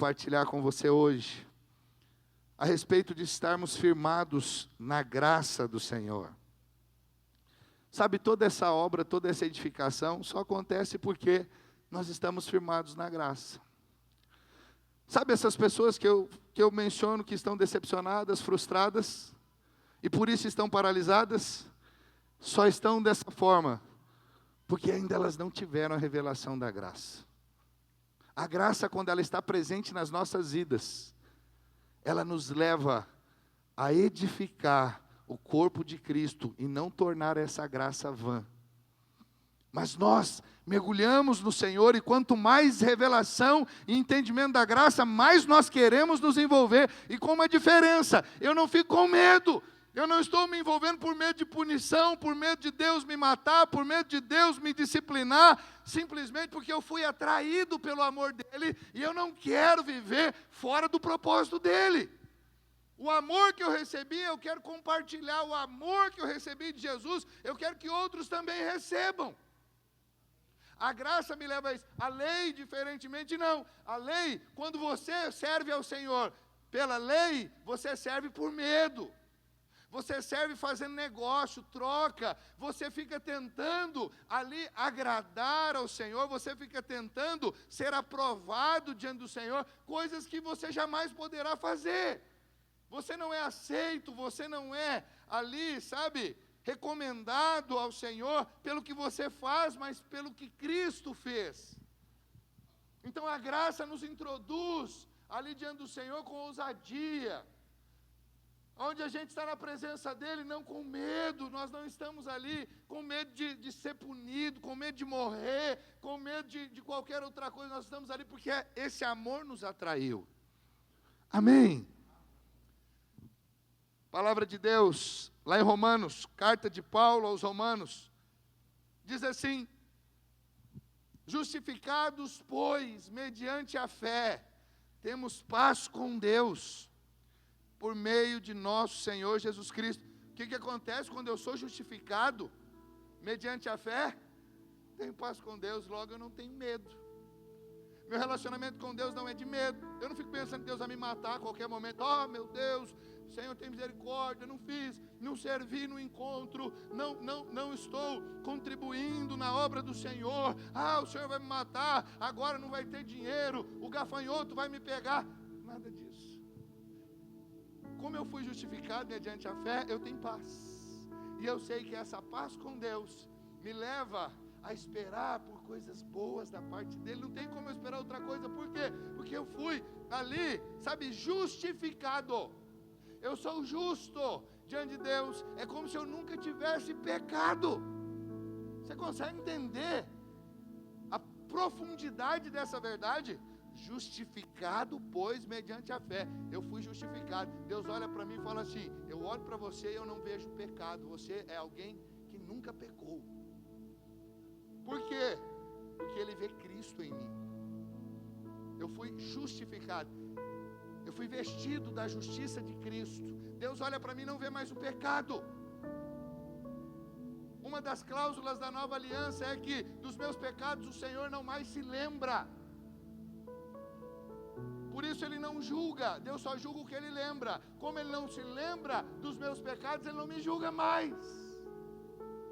compartilhar com você hoje a respeito de estarmos firmados na graça do Senhor. Sabe, toda essa obra, toda essa edificação só acontece porque nós estamos firmados na graça. Sabe essas pessoas que eu menciono que estão decepcionadas, frustradas, e por isso estão paralisadas? Só estão dessa forma porque ainda elas não tiveram a revelação da graça. A graça, quando ela está presente nas nossas vidas, ela nos leva a edificar o corpo de Cristo e não tornar essa graça vã. Mas nós mergulhamos no Senhor e quanto mais revelação e entendimento da graça, mais nós queremos nos envolver. E com uma diferença, eu não fico com medo. Eu não estou me envolvendo por medo de punição, por medo de Deus me matar, por medo de Deus me disciplinar, simplesmente porque eu fui atraído pelo amor dEle, e eu não quero viver fora do propósito dEle. O amor que eu recebi, eu quero compartilhar. O amor que eu recebi de Jesus, eu quero que outros também recebam. A graça me leva a isso. A lei, diferentemente, não. A lei, quando você serve ao Senhor pela lei, você serve por medo. Você serve fazendo negócio, troca, você fica tentando ali agradar ao Senhor, você fica tentando ser aprovado diante do Senhor, coisas que você jamais poderá fazer. Você não é aceito, você não é ali, sabe, recomendado ao Senhor pelo que você faz, mas pelo que Cristo fez. Então a graça nos introduz ali diante do Senhor com ousadia, onde a gente está na presença dEle, não com medo. Nós não estamos ali com medo de ser punido, com medo de morrer, com medo de qualquer outra coisa. Nós estamos ali porque esse amor nos atraiu. Amém? Palavra de Deus, lá em Romanos, carta de Paulo aos Romanos, diz assim: justificados, pois, mediante a fé, temos paz com Deus, por meio de nosso Senhor Jesus Cristo. O que acontece quando eu sou justificado mediante a fé? Tenho paz com Deus, logo eu não tenho medo. Meu relacionamento com Deus não é de medo. Eu não fico pensando que Deus vai me matar a qualquer momento. Oh, meu Deus, Senhor tem misericórdia, não fiz, não servi no encontro, não estou contribuindo na obra do Senhor. Ah, o Senhor vai me matar, agora não vai ter dinheiro, o gafanhoto vai me pegar. Nada disso. Como eu fui justificado mediante a fé, eu tenho paz. E eu sei que essa paz com Deus me leva a esperar por coisas boas da parte dEle. Não tem como eu esperar outra coisa. Por quê? Porque eu fui ali, sabe, justificado. Eu sou justo diante de Deus. É como se eu nunca tivesse pecado. Você consegue entender a profundidade dessa verdade? Justificado, pois, mediante a fé. Eu fui justificado. Deus olha para mim e fala assim: eu olho para você e eu não vejo pecado. Você é alguém que nunca pecou. Por quê? Porque Ele vê Cristo em mim. Eu fui justificado. Eu fui vestido da justiça de Cristo. Deus olha para mim e não vê mais o pecado. Uma das cláusulas da nova aliança é que dos meus pecados o Senhor não mais se lembra. Por isso Ele não julga. Deus só julga o que Ele lembra. Como Ele não se lembra dos meus pecados, Ele não me julga mais.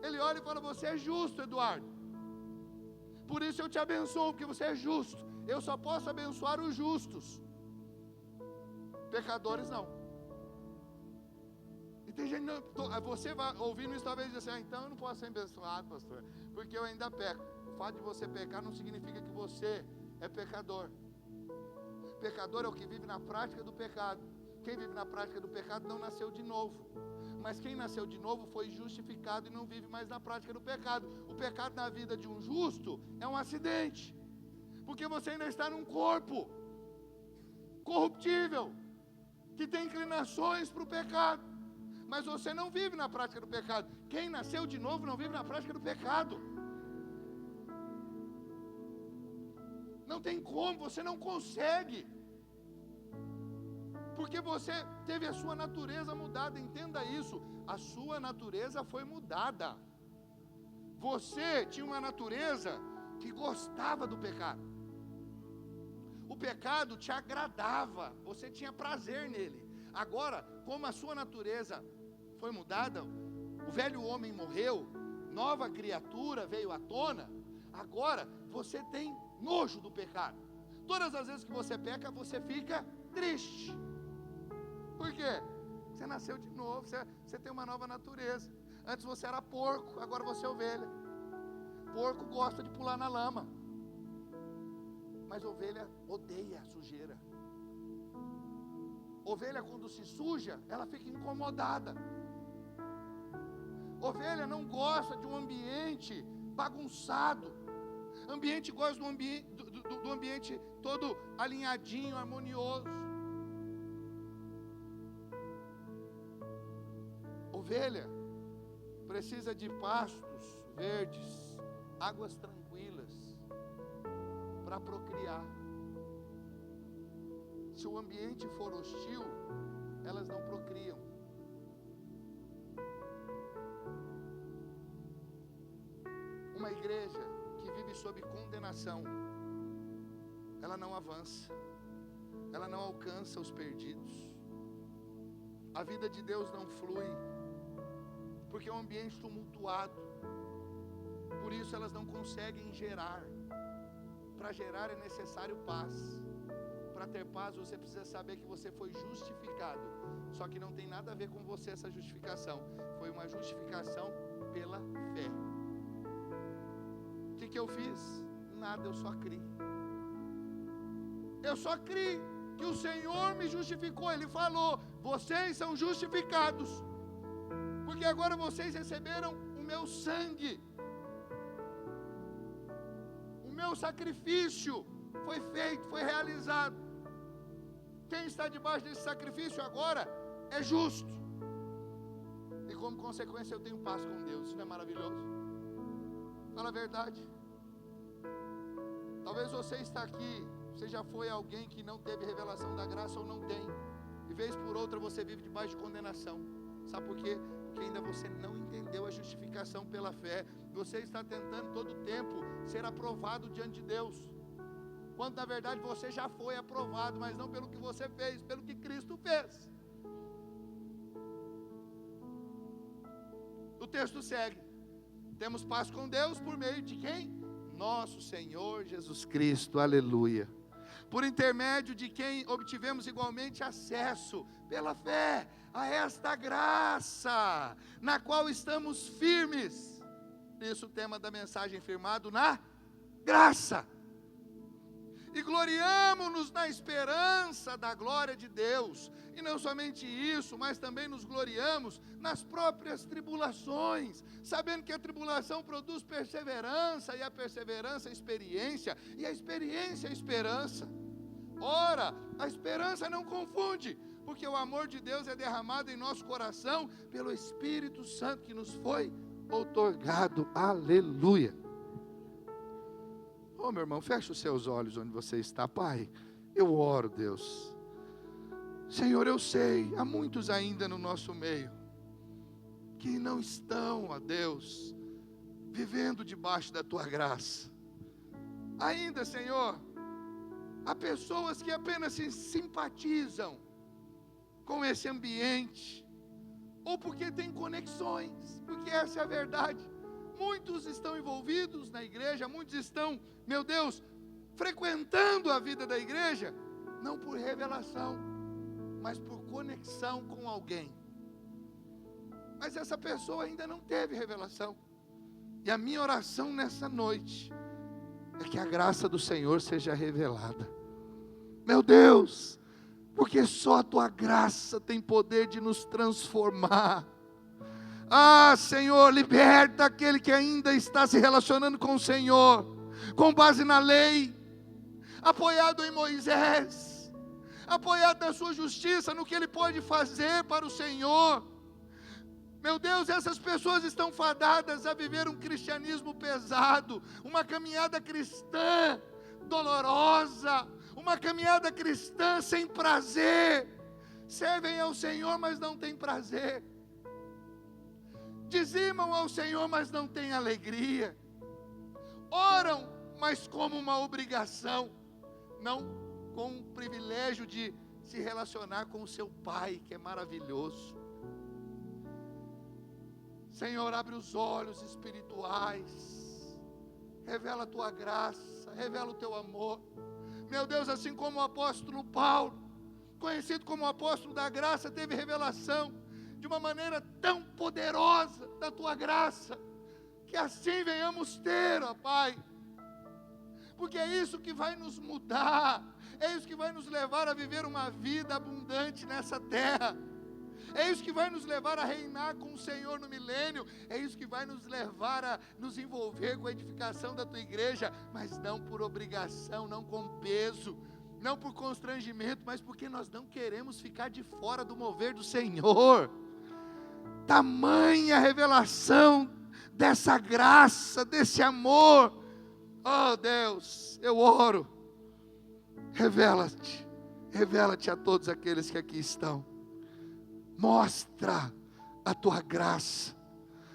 Ele olha e fala: você é justo, Eduardo. Por isso eu te abençoo, porque você é justo. Eu só posso abençoar os justos. Pecadores não. E tem gente, não, você vai ouvindo isso talvez dizer assim: então eu não posso ser abençoado, pastor, porque eu ainda peco. O fato de você pecar não significa que você é pecador. Pecador é o que vive na prática do pecado. Quem vive na prática do pecado não nasceu de novo. Mas quem nasceu de novo foi justificado e não vive mais na prática do pecado. O pecado na vida de um justo é um acidente, porque você ainda está num corpo corruptível, que tem inclinações para o pecado, mas você não vive na prática do pecado. Quem nasceu de novo não vive na prática do pecado. Não tem como, você não consegue, porque você teve a sua natureza mudada. Entenda isso, a sua natureza foi mudada. Você tinha uma natureza que gostava do pecado. O pecado te agradava, você tinha prazer nele. Agora, como a sua natureza foi mudada, o velho homem morreu, nova criatura veio à tona, agora você tem nojo do pecado. Todas as vezes que você peca, você fica triste. Por quê? Você nasceu de novo, você tem uma nova natureza. Antes você era porco, agora você é ovelha. Porco gosta de pular na lama, mas ovelha odeia a sujeira. Ovelha, quando se suja, ela fica incomodada. Ovelha não gosta de um ambiente bagunçado. Ambiente gosta do ambiente todo alinhadinho, harmonioso. Ovelha precisa de pastos verdes, águas tranquilas, para procriar. Se o ambiente for hostil, elas não procriam. Uma igreja que vive sob condenação, ela não avança, ela não alcança os perdidos. A vida de Deus não flui, porque é um ambiente tumultuado. Por isso elas não conseguem gerar. Para gerar é necessário paz. Para ter paz você precisa saber que você foi justificado. Só que não tem nada a ver com você essa justificação. Foi uma justificação pela fé. O que eu fiz? Nada, eu só criei. Eu só criei que o Senhor me justificou. Ele falou: vocês são justificados, porque agora vocês receberam o meu sangue. O meu sacrifício foi feito, foi realizado. Quem está debaixo desse sacrifício agora é justo. E como consequência eu tenho paz com Deus. Isso não é maravilhoso? Fala a verdade. Talvez você está aqui, você já foi alguém que não teve revelação da graça ou não tem. E vez por outra você vive debaixo de condenação. Sabe por quê? Porque ainda você não entendeu a justificação pela fé. Você está tentando todo o tempo ser aprovado diante de Deus, quando na verdade você já foi aprovado, mas não pelo que você fez, pelo que Cristo fez. O texto segue: temos paz com Deus por meio de quem? Nosso Senhor Jesus Cristo, aleluia. Por intermédio de quem obtivemos igualmente acesso, pela fé, a esta graça, na qual estamos firmes. Isso o tema da mensagem: firmado na graça. E gloriamo-nos na esperança da glória de Deus. E não somente isso, mas também nos gloriamos nas próprias tribulações, sabendo que a tribulação produz perseverança, e a perseverança experiência, e a experiência esperança. Ora, a esperança não confunde, porque o amor de Deus é derramado em nosso coração pelo Espírito Santo que nos foi outorgado. Aleluia. Oh, meu irmão, feche os seus olhos onde você está. Pai, eu oro, Deus. Senhor, eu sei, há muitos ainda no nosso meio que não estão, ó Deus, vivendo debaixo da Tua graça. Ainda, Senhor, há pessoas que apenas se simpatizam com esse ambiente, ou porque tem conexões, porque essa é a verdade. Muitos estão envolvidos na igreja, muitos estão, meu Deus, frequentando a vida da igreja, não por revelação, mas por conexão com alguém. Mas essa pessoa ainda não teve revelação. E a minha oração nessa noite é que a graça do Senhor seja revelada. Meu Deus, porque só a Tua graça tem poder de nos transformar. Ah, Senhor, liberta aquele que ainda está se relacionando com o Senhor, com base na lei, apoiado em Moisés, apoiado na sua justiça, no que ele pode fazer para o Senhor. Meu Deus, essas pessoas estão fadadas a viver um cristianismo pesado, uma caminhada cristã dolorosa, uma caminhada cristã sem prazer. Servem ao Senhor, mas não têm prazer. Dizimam ao Senhor, mas não têm alegria. Oram, mas como uma obrigação, não com o privilégio de se relacionar com o seu Pai, que é maravilhoso. Senhor, abre os olhos espirituais, revela a tua graça, revela o teu amor. Meu Deus, assim como o apóstolo Paulo, conhecido como o apóstolo da graça, teve revelação de uma maneira tão poderosa da tua graça, que assim venhamos ter, ó Pai, porque é isso que vai nos mudar, é isso que vai nos levar a viver uma vida abundante nessa terra, é isso que vai nos levar a reinar com o Senhor no milênio, é isso que vai nos levar a nos envolver com a edificação da tua igreja, mas não por obrigação, não com peso, não por constrangimento, mas porque nós não queremos ficar de fora do mover do Senhor. Tamanha revelação dessa graça, desse amor. Oh Deus, eu oro, revela-te a todos aqueles que aqui estão. Mostra a tua graça,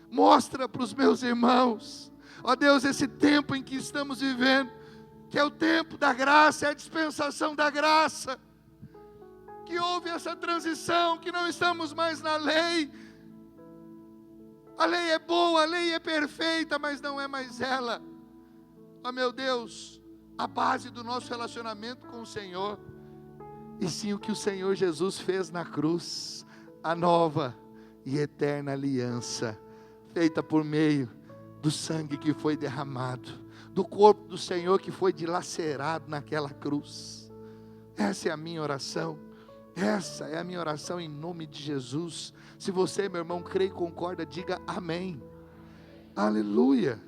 mostra para os meus irmãos, ó Deus, esse tempo em que estamos vivendo, que é o tempo da graça, é a dispensação da graça, que houve essa transição, que não estamos mais na lei. A lei é boa, a lei é perfeita, mas não é mais ela. Ó meu Deus, a base do nosso relacionamento com o Senhor, e sim o que o Senhor Jesus fez na cruz, a nova e eterna aliança, feita por meio do sangue que foi derramado, do corpo do Senhor que foi dilacerado naquela cruz. Essa é a minha oração, essa é a minha oração em nome de Jesus. Se você, meu irmão, crê e concorda, diga amém. Aleluia,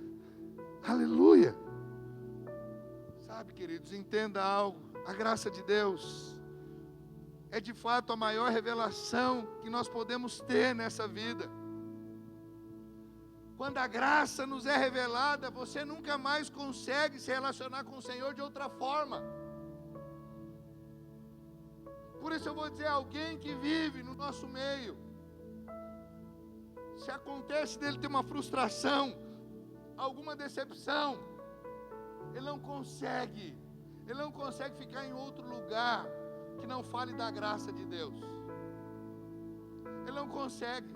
aleluia. Sabe, queridos, entenda algo, a graça de Deus é de fato a maior revelação que nós podemos ter nessa vida. Quando a graça nos é revelada, você nunca mais consegue se relacionar com o Senhor de outra forma. Por isso eu vou dizer, alguém que vive no nosso meio, se acontece dele ter uma frustração, alguma decepção, ele não consegue ficar em outro lugar que não fale da graça de Deus. Ele não consegue.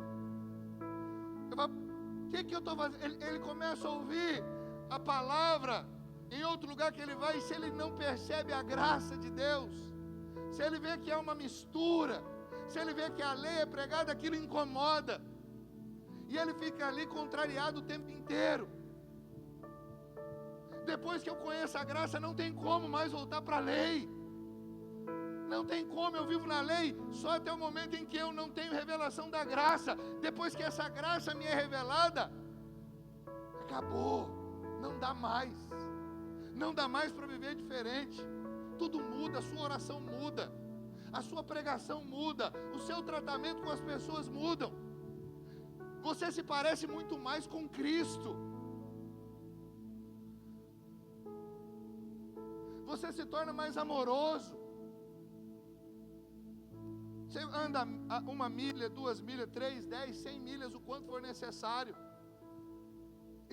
O que eu estou fazendo? Ele começa a ouvir a palavra em outro lugar que ele vai, e se ele não percebe a graça de Deus, se ele vê que é uma mistura, se ele vê que a lei é pregada, aquilo incomoda, e ele fica ali contrariado o tempo inteiro. Depois que eu conheço a graça, não tem como mais voltar para a lei. Não tem como, eu vivo na lei só até o momento em que eu não tenho revelação da graça. Depois que essa graça me é revelada, acabou, não dá mais. Não dá mais para viver diferente. Tudo muda, a sua oração muda, a sua pregação muda, o seu tratamento com as pessoas mudam. Você se parece muito mais com Cristo. Você se torna mais amoroso. Você anda 1 milha, 2 milhas, 3, 10, 100 milhas, o quanto for necessário.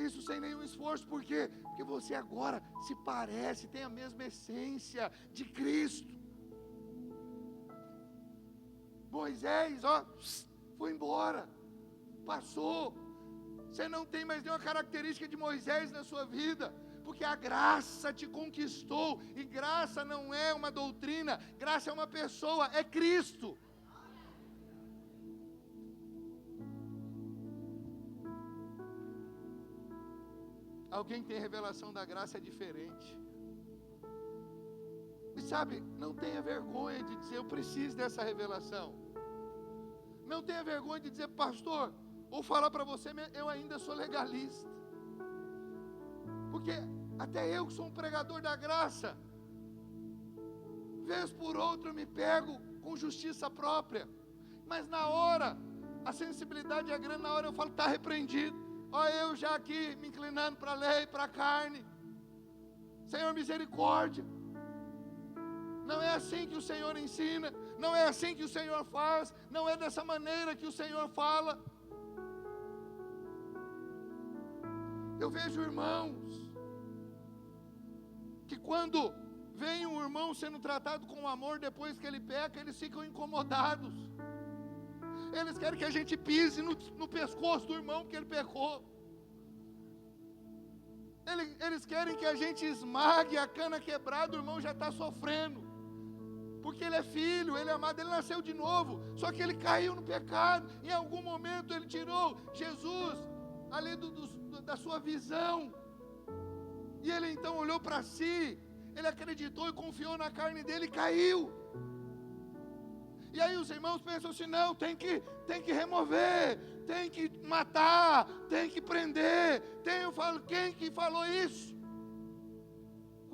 Isso sem nenhum esforço. Por quê? Porque você agora se parece, tem a mesma essência de Cristo. Moisés, foi embora, passou. Você não tem mais nenhuma característica de Moisés na sua vida, porque a graça te conquistou. E graça não é uma doutrina, graça é uma pessoa, é Cristo. Alguém que tem revelação da graça é diferente. E sabe, não tenha vergonha de dizer, eu preciso dessa revelação. Não tenha vergonha de dizer, pastor, vou falar para você, eu ainda sou legalista. Porque até eu que sou um pregador da graça, vez por outra eu me pego com justiça própria. Mas na hora, a sensibilidade é grande, na hora eu falo, está repreendido. Olha eu já aqui me inclinando para a lei, para a carne. Senhor, misericórdia. Não é assim que o Senhor ensina, não é assim que o Senhor faz, não é dessa maneira que o Senhor fala. Eu vejo irmãos que quando vem um irmão sendo tratado com amor, depois que ele peca, eles ficam incomodados. Eles querem que a gente pise no pescoço do irmão porque ele pecou. Eles querem que a gente esmague a cana quebrada, o irmão já está sofrendo. Porque ele é filho, ele é amado, ele nasceu de novo. Só que ele caiu no pecado. Em algum momento ele tirou Jesus ali da sua visão. E ele então olhou para si. Ele acreditou e confiou na carne dele e caiu. E aí os irmãos pensam assim, não, tem que remover, tem que matar, tem que prender. Eu falo, quem que falou isso?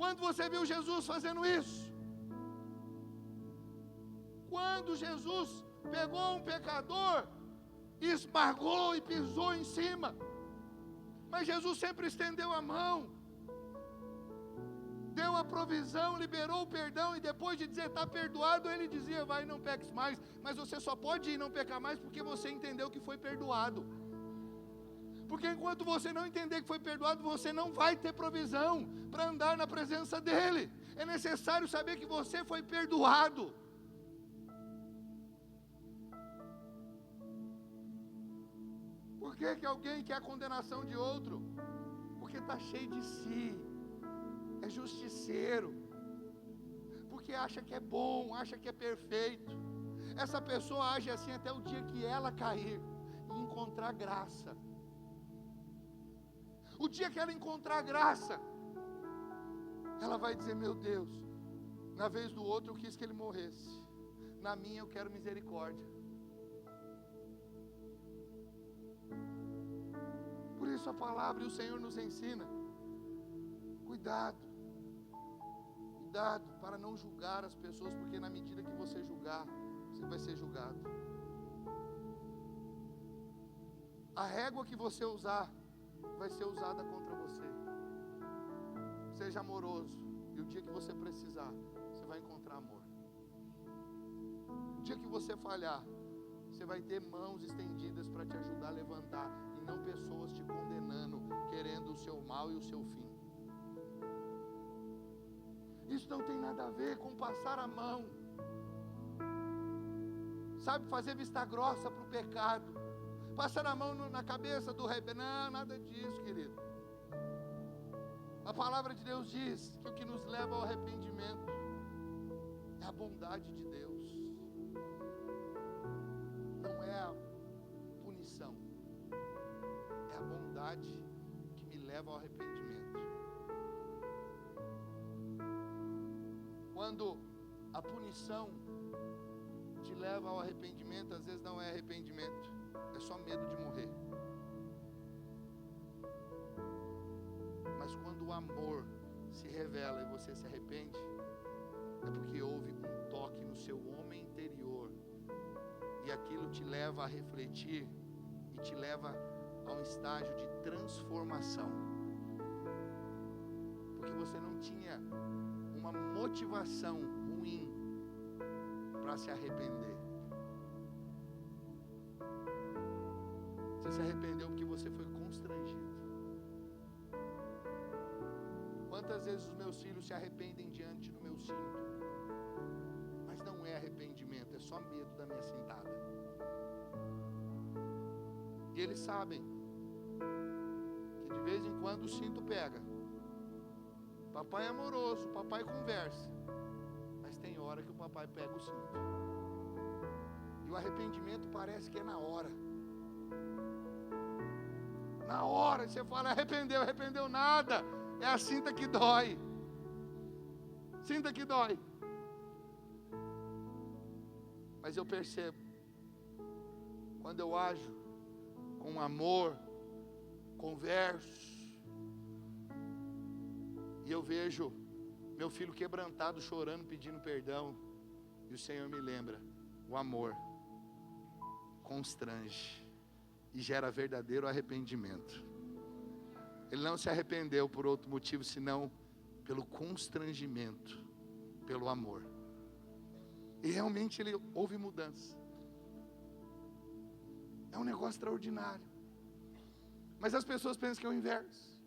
Quando você viu Jesus fazendo isso? Quando Jesus pegou um pecador, esmagou e pisou em cima. Mas Jesus sempre estendeu a mão, deu a provisão, liberou o perdão, e depois de dizer está perdoado, ele dizia, vai, não peques mais. Mas você só pode ir não pecar mais porque você entendeu que foi perdoado. Porque enquanto você não entender que foi perdoado, você não vai ter provisão para andar na presença dele. É necessário saber que você foi perdoado. Por que alguém quer a condenação de outro? Porque está cheio de si, é justiceiro, porque acha que é bom, acha que é perfeito. Essa pessoa age assim até o dia que ela cair e encontrar graça. O dia que ela encontrar graça, ela vai dizer, meu Deus, na vez do outro eu quis que ele morresse, na minha eu quero misericórdia. Por isso a palavra e o Senhor nos ensina, cuidado para não julgar as pessoas, porque na medida que você julgar, você vai ser julgado. A régua que você usar, vai ser usada contra você. Seja amoroso, e o dia que você precisar, você vai encontrar amor. O dia que você falhar, você vai ter mãos estendidas para te ajudar a levantar, e não pessoas te condenando, querendo o seu mal e o seu fim. Isso não tem nada a ver com passar a mão, sabe, fazer vista grossa para o pecado, passar a mão na cabeça do rebelde. Não, nada disso, querido. A palavra de Deus diz que o que nos leva ao arrependimento é a bondade de Deus, não é a punição, é a bondade que me leva ao arrependimento. Quando a punição te leva ao arrependimento, às vezes não é arrependimento, é só medo de morrer. Mas quando o amor se revela e você se arrepende, é porque houve um toque no seu homem interior, e aquilo te leva a refletir e te leva a um estágio de transformação, porque você não tinha uma motivação ruim para se arrepender. Você se arrependeu porque você foi constrangido. Quantas vezes os meus filhos se arrependem diante do meu cinto, mas não é arrependimento, é só medo da minha cintada. E eles sabem que de vez em quando o cinto pega. Papai é amoroso, papai conversa, mas tem hora que o papai pega o cinto. E o arrependimento parece que é na hora. Na hora você fala, arrependeu nada. É a cinta que dói. Cinta que dói. Mas eu percebo, quando eu ajo com amor, converso, e eu vejo meu filho quebrantado, chorando, pedindo perdão, e o Senhor me lembra, o amor constrange e gera verdadeiro arrependimento. Ele não se arrependeu por outro motivo, senão pelo constrangimento, pelo amor. E realmente houve mudança. É um negócio extraordinário. Mas as pessoas pensam que é o inverso.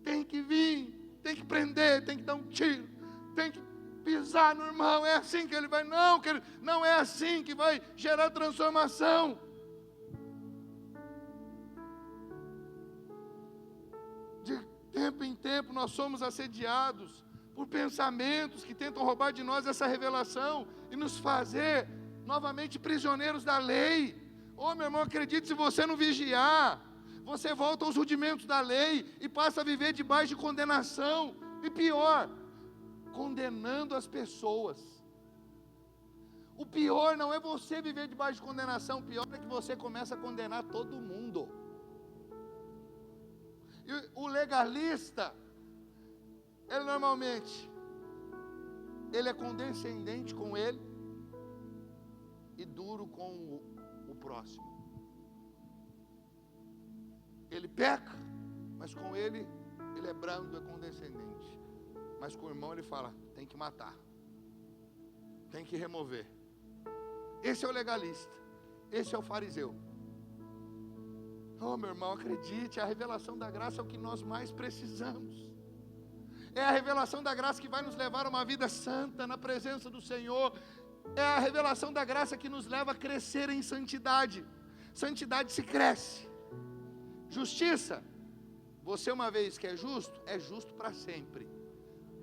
Tem que vir, tem que prender, tem que dar um tiro, tem que pisar no irmão, é assim que ele vai, não, não é assim que vai gerar transformação. De tempo em tempo nós somos assediados por pensamentos que tentam roubar de nós essa revelação e nos fazer novamente prisioneiros da lei. Ô meu irmão, acredite, se você não vigiar, você volta aos rudimentos da lei e passa a viver debaixo de condenação. E pior, condenando as pessoas. O pior não é você viver debaixo de condenação, o pior é que você começa a condenar todo mundo. E o legalista, ele normalmente, ele é condescendente com ele e duro com o próximo. Ele peca, mas com ele é brando, é condescendente. Mas com o irmão ele fala, tem que matar, tem que remover. Esse é o legalista, esse é o fariseu. Oh meu irmão, acredite, a revelação da graça é o que nós mais precisamos. É a revelação da graça que vai nos levar a uma vida santa na presença do Senhor. É a revelação da graça que nos leva a crescer em santidade. Santidade se cresce. Justiça, você uma vez que é justo para sempre.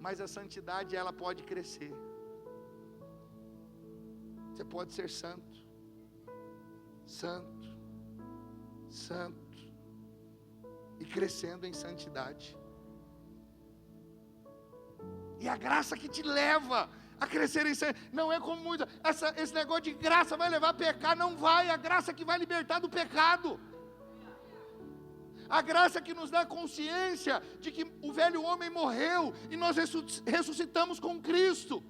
Mas a santidade, ela pode crescer. Você pode ser santo, santo, santo, e crescendo em santidade. E a graça que te leva a crescer em santidade, não é como muito, esse negócio de graça vai levar a pecar, não vai, a graça que vai libertar do pecado. A graça que nos dá consciência de que o velho homem morreu e nós ressuscitamos com Cristo.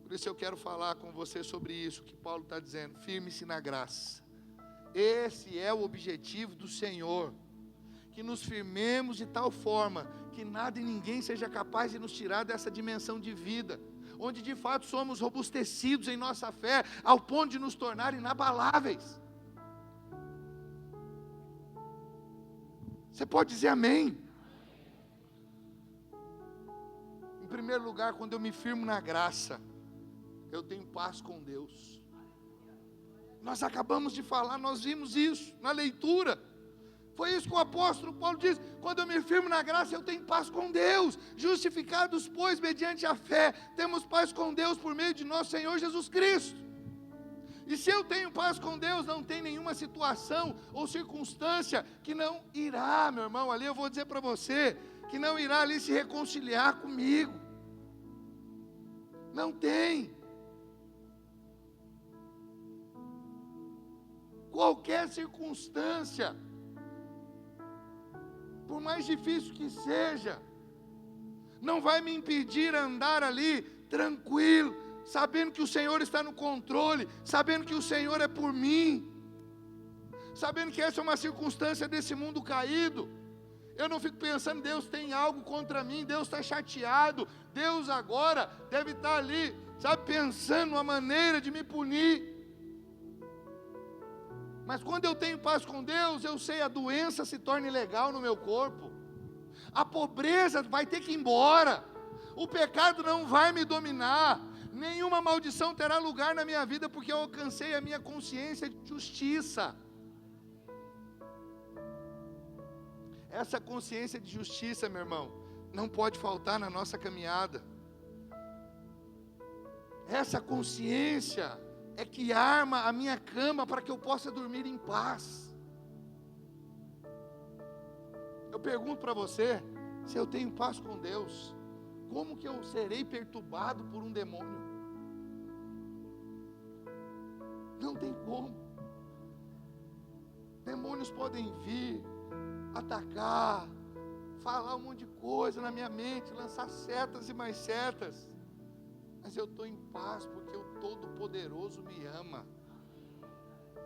Por isso eu quero falar com você sobre isso que Paulo está dizendo, firme-se na graça. Esse é o objetivo do Senhor, que nos firmemos de tal forma que nada e ninguém seja capaz de nos tirar dessa dimensão de vida, onde de fato somos robustecidos em nossa fé, ao ponto de nos tornar inabaláveis. Você pode dizer amém? Em primeiro lugar, quando eu me firmo na graça, eu tenho paz com Deus. Nós acabamos de falar, nós vimos isso na leitura. Foi isso que o apóstolo Paulo diz, quando eu me firmo na graça, eu tenho paz com Deus. Justificados, pois, mediante a fé, temos paz com Deus por meio de nosso Senhor Jesus Cristo. E se eu tenho paz com Deus, não tem nenhuma situação ou circunstância que não irá, meu irmão, ali eu vou dizer para você, que não irá ali se reconciliar comigo. Não tem. Qualquer circunstância, por mais difícil que seja, não vai me impedir a andar ali tranquilo, sabendo que o Senhor está no controle, sabendo que o Senhor é por mim, sabendo que essa é uma circunstância desse mundo caído. Eu não fico pensando, Deus tem algo contra mim, Deus está chateado, Deus agora deve estar ali, sabe, pensando uma maneira de me punir. Mas quando eu tenho paz com Deus, eu sei, a doença se torna ilegal no meu corpo, a pobreza vai ter que ir embora, o pecado não vai me dominar, nenhuma maldição terá lugar na minha vida, porque eu alcancei a minha consciência de justiça. Essa consciência de justiça, meu irmão, não pode faltar na nossa caminhada. Essa consciência é que arma a minha cama para que eu possa dormir em paz. Eu pergunto para você, se eu tenho paz com Deus, como que eu serei perturbado por um demônio? Não tem como. Demônios podem vir, atacar, falar um monte de coisa na minha mente, lançar setas e mais setas, mas eu estou em paz, porque o Todo-Poderoso me ama.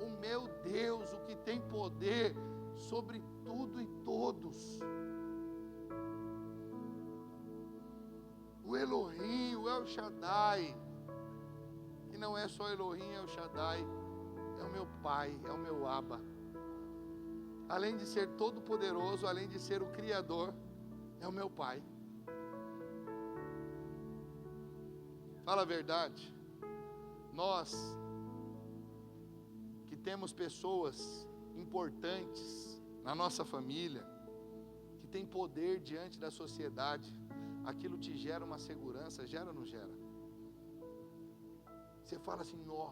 O meu Deus, o que tem poder sobre tudo e todos, o Elohim, o El Shaddai, que não é só Elohim, El Shaddai, é o meu Pai, é o meu Abba. além de ser todo poderoso, além de ser o Criador, é o meu Pai. Fala a verdade. Nós que temos pessoas importantes na nossa família, que tem poder diante da sociedade, aquilo te gera uma segurança, gera ou não gera? Você fala assim, nó.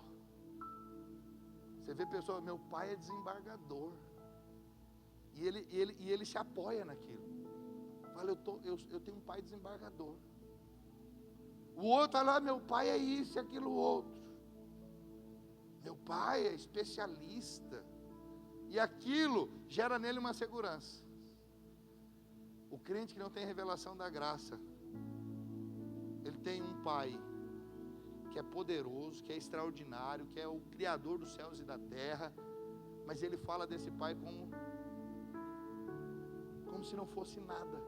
Você vê pessoas, meu pai é desembargador. E ele se apoia naquilo. Fala, eu tenho um pai desembargador. O outro fala, meu pai é isso e aquilo outro. Meu pai é especialista. E aquilo gera nele uma segurança. O crente que não tem revelação da graça, ele tem um pai que é poderoso, que é extraordinário, que é o Criador dos céus e da terra, mas ele fala desse pai como se não fosse nada,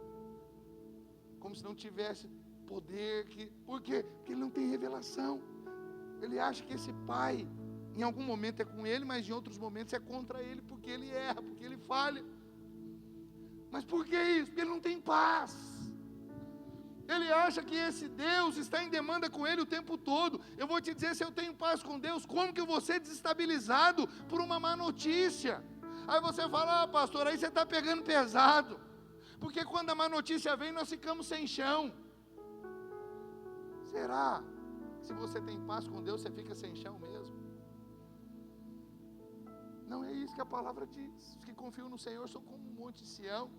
como se não tivesse poder. Por quê? Porque ele não tem revelação. Ele acha que esse pai, em algum momento é com ele, mas em outros momentos é contra ele, porque ele erra, porque ele falha. Mas por que isso? Porque ele não tem paz. Ele acha que esse Deus está em demanda com ele o tempo todo. Eu vou te dizer, se eu tenho paz com Deus, como que eu vou ser desestabilizado por uma má notícia? Aí você fala, pastor, aí você está pegando pesado. Porque quando a má notícia vem, nós ficamos sem chão. Será? Se você tem paz com Deus, você fica sem chão mesmo? Não é isso que a palavra diz. Os que confiam no Senhor são como um monte de Sião,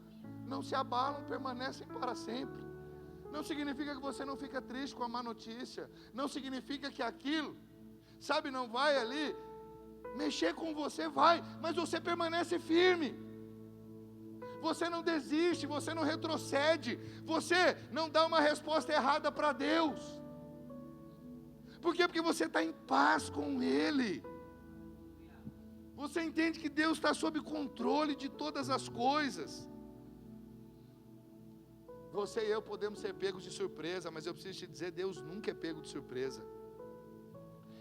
não se abalam, permanecem para sempre. Não significa que você não fica triste com a má notícia, não significa que aquilo, sabe, não vai ali mexer com você, vai, mas você permanece firme. Você não desiste, você não retrocede, você não dá uma resposta errada para Deus. Por quê? Porque você está em paz com Ele. Você entende que Deus está sob controle de todas as coisas. Você e eu podemos ser pegos de surpresa, mas eu preciso te dizer, Deus nunca é pego de surpresa.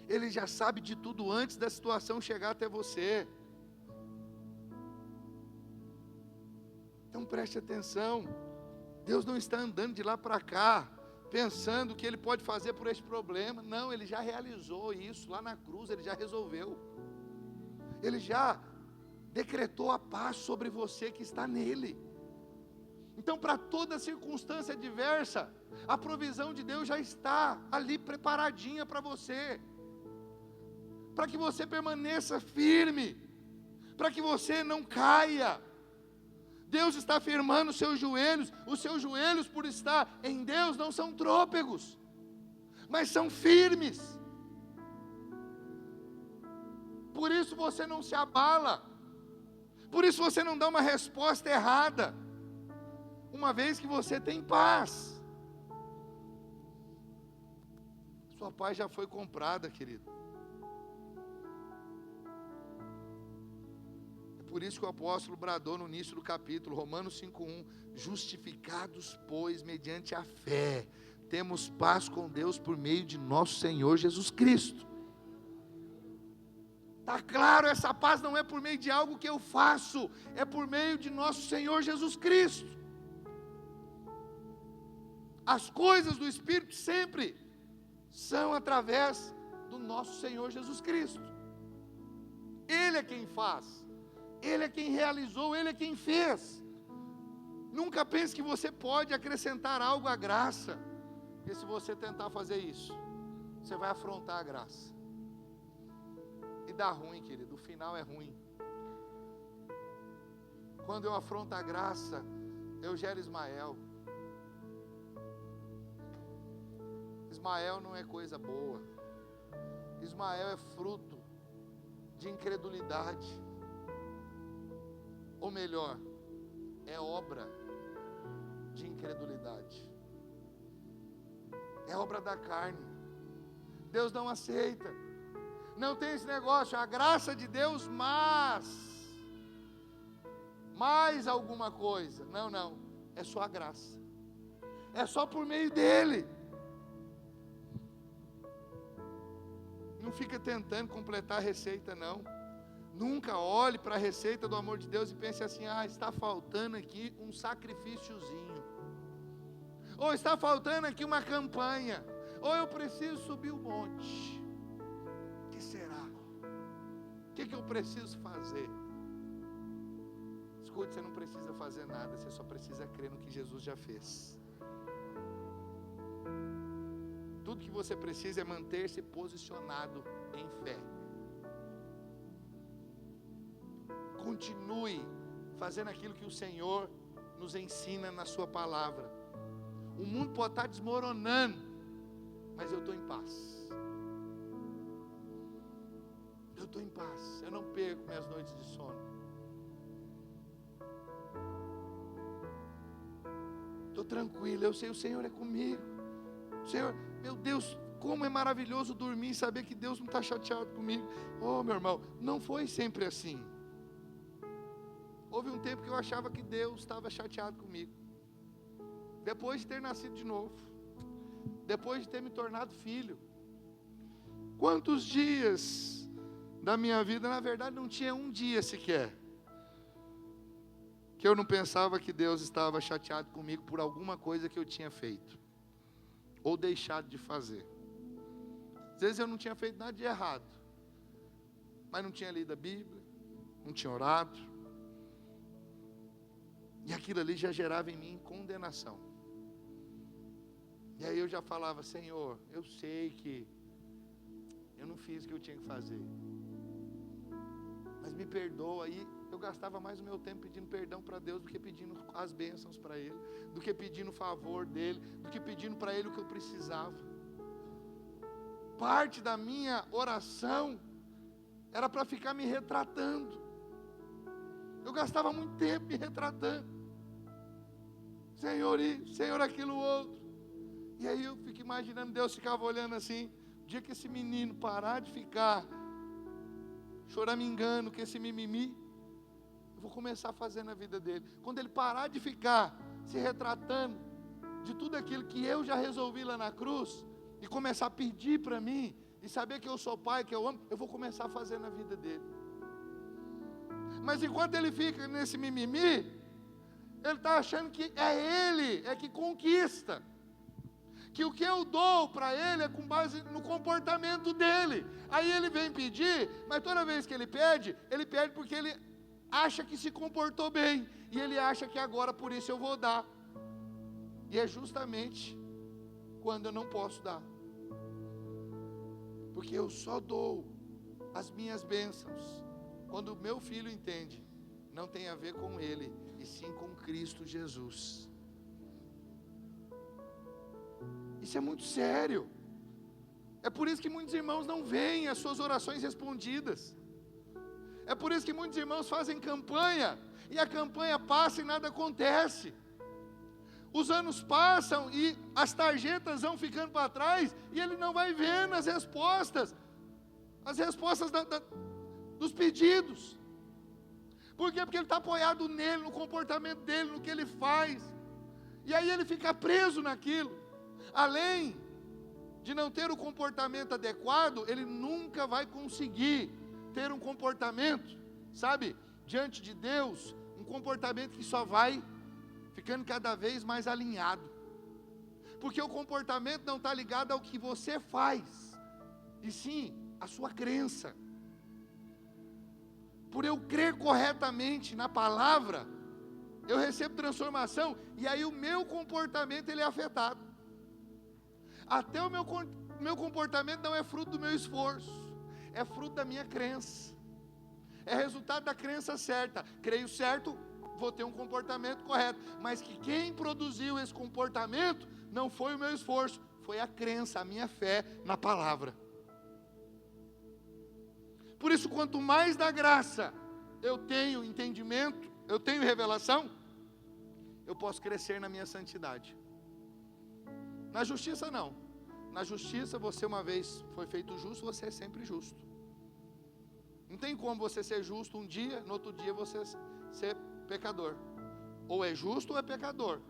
Ele já sabe de tudo antes da situação chegar até você. Então preste atenção. Deus não está andando de lá para cá, pensando que Ele pode fazer por esse problema. Não, Ele já realizou isso lá na cruz, Ele já resolveu. Ele já decretou a paz sobre você que está nele. Então, para toda circunstância adversa, a provisão de Deus já está ali preparadinha para você, para que você permaneça firme, para que você não caia. Deus está firmando os seus joelhos por estar em Deus não são trôpegos, mas são firmes. Por isso você não se abala, por isso você não dá uma resposta errada, uma vez que você tem paz. Sua paz já foi comprada, querido. É por isso que o apóstolo bradou no início do capítulo, Romanos 5:1, justificados, pois, mediante a fé, temos paz com Deus por meio de nosso Senhor Jesus Cristo. Está claro, essa paz não é por meio de algo que eu faço, é por meio de nosso Senhor Jesus Cristo. As coisas do Espírito sempre são através do nosso Senhor Jesus Cristo. Ele é quem faz, Ele é quem realizou, Ele é quem fez. Nunca pense que você pode acrescentar algo à graça, porque se você tentar fazer isso, você vai afrontar a graça. E dá ruim, querido, o final é ruim. Quando eu afronto a graça, eu gero Ismael. Ismael não é coisa boa. Ismael é fruto de incredulidade. Ou melhor, é obra de incredulidade. É obra da carne. Deus não aceita. Não tem esse negócio, a graça de Deus, mais alguma coisa. Não, é só a graça. É só por meio dele. Não fica tentando completar a receita, não. Nunca olhe para a receita do amor de Deus e pense assim: está faltando aqui um sacrifíciozinho, ou está faltando aqui uma campanha, ou eu preciso subir o monte. O que será? O que eu preciso fazer? Escute, você não precisa fazer nada, você só precisa crer no que Jesus já fez. Tudo que você precisa é manter-se posicionado em fé. Continue fazendo aquilo que o Senhor nos ensina na sua palavra. O mundo pode estar desmoronando, mas eu estou em paz. Eu estou em paz, eu não perco minhas noites de sono. Estou tranquilo, eu sei, o Senhor é comigo. O Senhor, meu Deus, como é maravilhoso dormir e saber que Deus não está chateado comigo. Oh, meu irmão, não foi sempre assim. Houve um tempo que eu achava que Deus estava chateado comigo. Depois de ter nascido de novo, depois de ter me tornado filho. Quantos dias da minha vida, na verdade não tinha um dia sequer, que eu não pensava que Deus estava chateado comigo por alguma coisa que eu tinha feito, ou deixado de fazer. Às vezes eu não tinha feito nada de errado, mas não tinha lido a Bíblia, não tinha orado, e aquilo ali já gerava em mim condenação. E aí eu já falava: Senhor, eu sei que eu não fiz o que eu tinha que fazer, mas me perdoa. Aí eu gastava mais o meu tempo pedindo perdão para Deus do que pedindo as bênçãos para Ele, do que pedindo o favor dEle, do que pedindo para Ele o que eu precisava. Parte da minha oração era para ficar me retratando. Eu gastava muito tempo me retratando. Senhor isso, Senhor aquilo outro. E aí eu fico imaginando, Deus ficava olhando assim: o dia que esse menino parar de ficar choramingando, que esse mimimi, eu vou começar a fazer na vida dele. Quando ele parar de ficar se retratando de tudo aquilo que eu já resolvi lá na cruz, e começar a pedir para mim, e saber que eu sou pai, que eu amo, eu vou começar a fazer na vida dele. Mas enquanto ele fica nesse mimimi, ele está achando que é ele, é que conquista, que o que eu dou para ele é com base no comportamento dele. Aí ele vem pedir, mas toda vez que ele pede porque ele acha que se comportou bem, e ele acha que agora por isso eu vou dar, e é justamente quando eu não posso dar, porque eu só dou as minhas bênçãos quando o meu filho entende, não tem a ver com ele, e sim com Cristo Jesus. Isso é muito sério. É por isso que muitos irmãos não veem as suas orações respondidas. É por isso que muitos irmãos fazem campanha, e a campanha passa e nada acontece. Os anos passam e as tarjetas vão ficando para trás, e ele não vai vendo as respostas dos pedidos. Por quê? Porque ele está apoiado nele, no comportamento dele, no que ele faz. E aí ele fica preso naquilo. Além de não ter o comportamento adequado, ele nunca vai conseguir ter um comportamento, sabe, diante de Deus, um comportamento que só vai ficando cada vez mais alinhado. Porque o comportamento não está ligado ao que você faz, e sim à sua crença. Por eu crer corretamente na palavra, eu recebo transformação, e aí o meu comportamento ele é afetado. Até o meu comportamento não é fruto do meu esforço, é fruto da minha crença, é resultado da crença certa. Creio certo, vou ter um comportamento correto, mas que quem produziu esse comportamento não foi o meu esforço, foi a crença, a minha fé na palavra. Por isso, quanto mais da graça eu tenho entendimento, eu tenho revelação, eu posso crescer na minha santidade. Na justiça não. Na justiça, você uma vez foi feito justo, você é sempre justo. Não tem como você ser justo um dia, no outro dia você ser pecador. Ou é justo ou é pecador.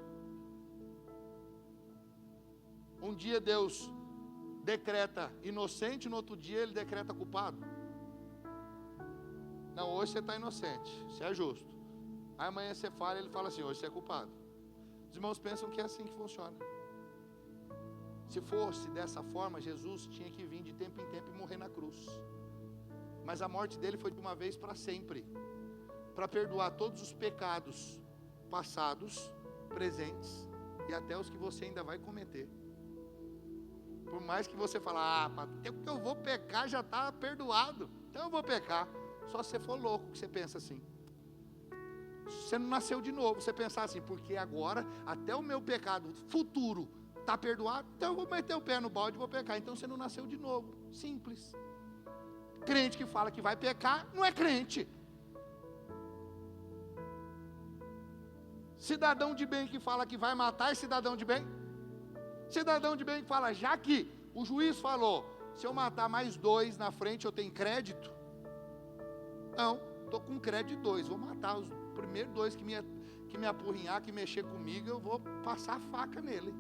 Um dia Deus decreta inocente, no outro dia Ele decreta culpado. Não, hoje você está inocente, você é justo. Aí amanhã você fala e ele fala assim, hoje você é culpado. Os irmãos pensam que é assim que funciona. Se fosse dessa forma, Jesus tinha que vir de tempo em tempo e morrer na cruz. Mas a morte dele foi de uma vez para sempre, para perdoar todos os pecados passados, presentes e até os que você ainda vai cometer. Por mais que você fale, até o que eu vou pecar já está perdoado, então eu vou pecar. Só se você for louco que você pensa assim. Você não nasceu de novo, você pensar assim, porque agora até o meu pecado futuro está perdoado, então eu vou meter o pé no balde e vou pecar. Então você não nasceu de novo, simples. Crente que fala que vai pecar, não é crente. Cidadão de bem que fala que vai matar, é cidadão de bem? Cidadão de bem que fala, já que o juiz falou, se eu matar mais 2 na frente, eu tenho crédito? Não, estou com crédito de 2, vou matar os primeiros 2 que me apurrinhar, que mexer comigo, eu vou passar a faca nele.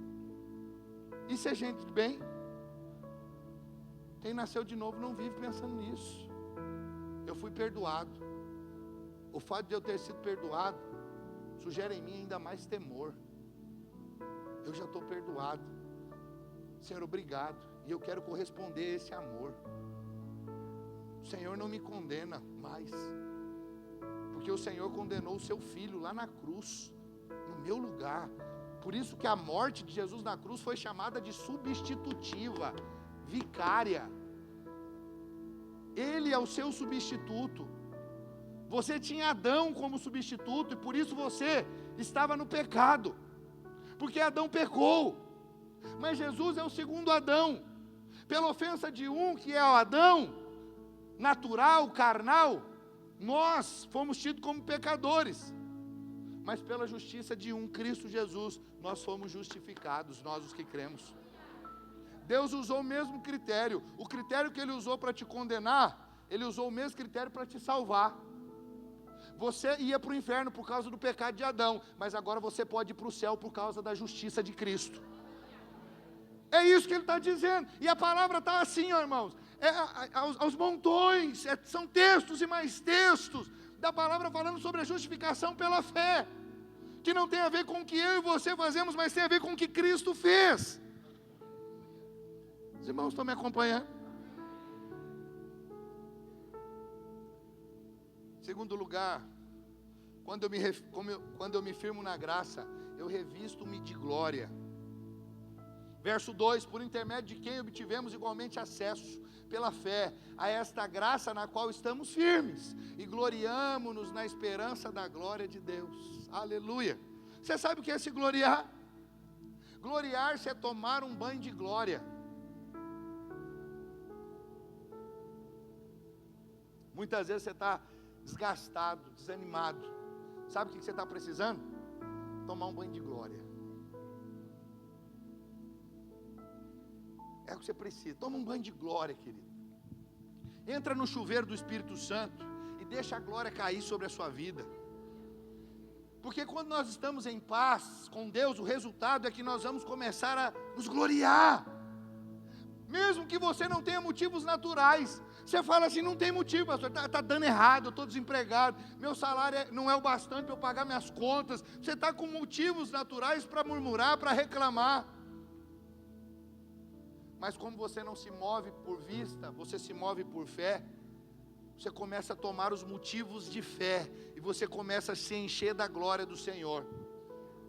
Isso é gente de bem? Quem nasceu de novo não vive pensando nisso. Eu fui perdoado. O fato de eu ter sido perdoado sugere em mim ainda mais temor. Eu já estou perdoado. Senhor, obrigado. E eu quero corresponder a esse amor. O Senhor não me condena mais, porque o Senhor condenou o seu filho lá na cruz, no meu lugar. Por isso que a morte de Jesus na cruz foi chamada de substitutiva, vicária. Ele é o seu substituto. Você tinha Adão como substituto, e por isso você estava no pecado, porque Adão pecou. Mas Jesus é o segundo Adão. Pela ofensa de um, que é o Adão natural, carnal, nós fomos tidos como pecadores. Mas pela justiça de um, Cristo Jesus, nós fomos justificados, nós os que cremos. Deus usou o mesmo critério. O critério que Ele usou para te condenar, Ele usou o mesmo critério para te salvar. Você ia para o inferno por causa do pecado de Adão, mas agora você pode ir para o céu por causa da justiça de Cristo. É isso que Ele está dizendo. E a palavra está assim, ó, irmãos, aos montões, são textos e mais textos da palavra falando sobre a justificação pela fé, que não tem a ver com o que eu e você fazemos, mas tem a ver com o que Cristo fez. Os irmãos estão me acompanhando? Segundo lugar, quando eu me firmo na graça, eu revisto-me de glória. Verso 2, por intermédio de quem obtivemos igualmente acesso, pela fé, a esta graça na qual estamos firmes, e gloriamo-nos na esperança da glória de Deus. Aleluia. Você sabe o que é se gloriar? Gloriar-se é tomar um banho de glória. Muitas vezes você está desgastado, desanimado. Sabe o que você está precisando? Tomar um banho de glória. É o que você precisa. Toma um banho de glória, querido. Entra no chuveiro do Espírito Santo e deixa a glória cair sobre a sua vida. Porque quando nós estamos em paz com Deus, o resultado é que nós vamos começar a nos gloriar. Mesmo que você não tenha motivos naturais. Você fala assim, não tem motivo, pastor, está dando errado, eu estou desempregado, meu salário não é o bastante para eu pagar minhas contas. Você está com motivos naturais para murmurar, para reclamar. Mas como você não se move por vista, você se move por fé, você começa a tomar os motivos de fé, e você começa a se encher da glória do Senhor.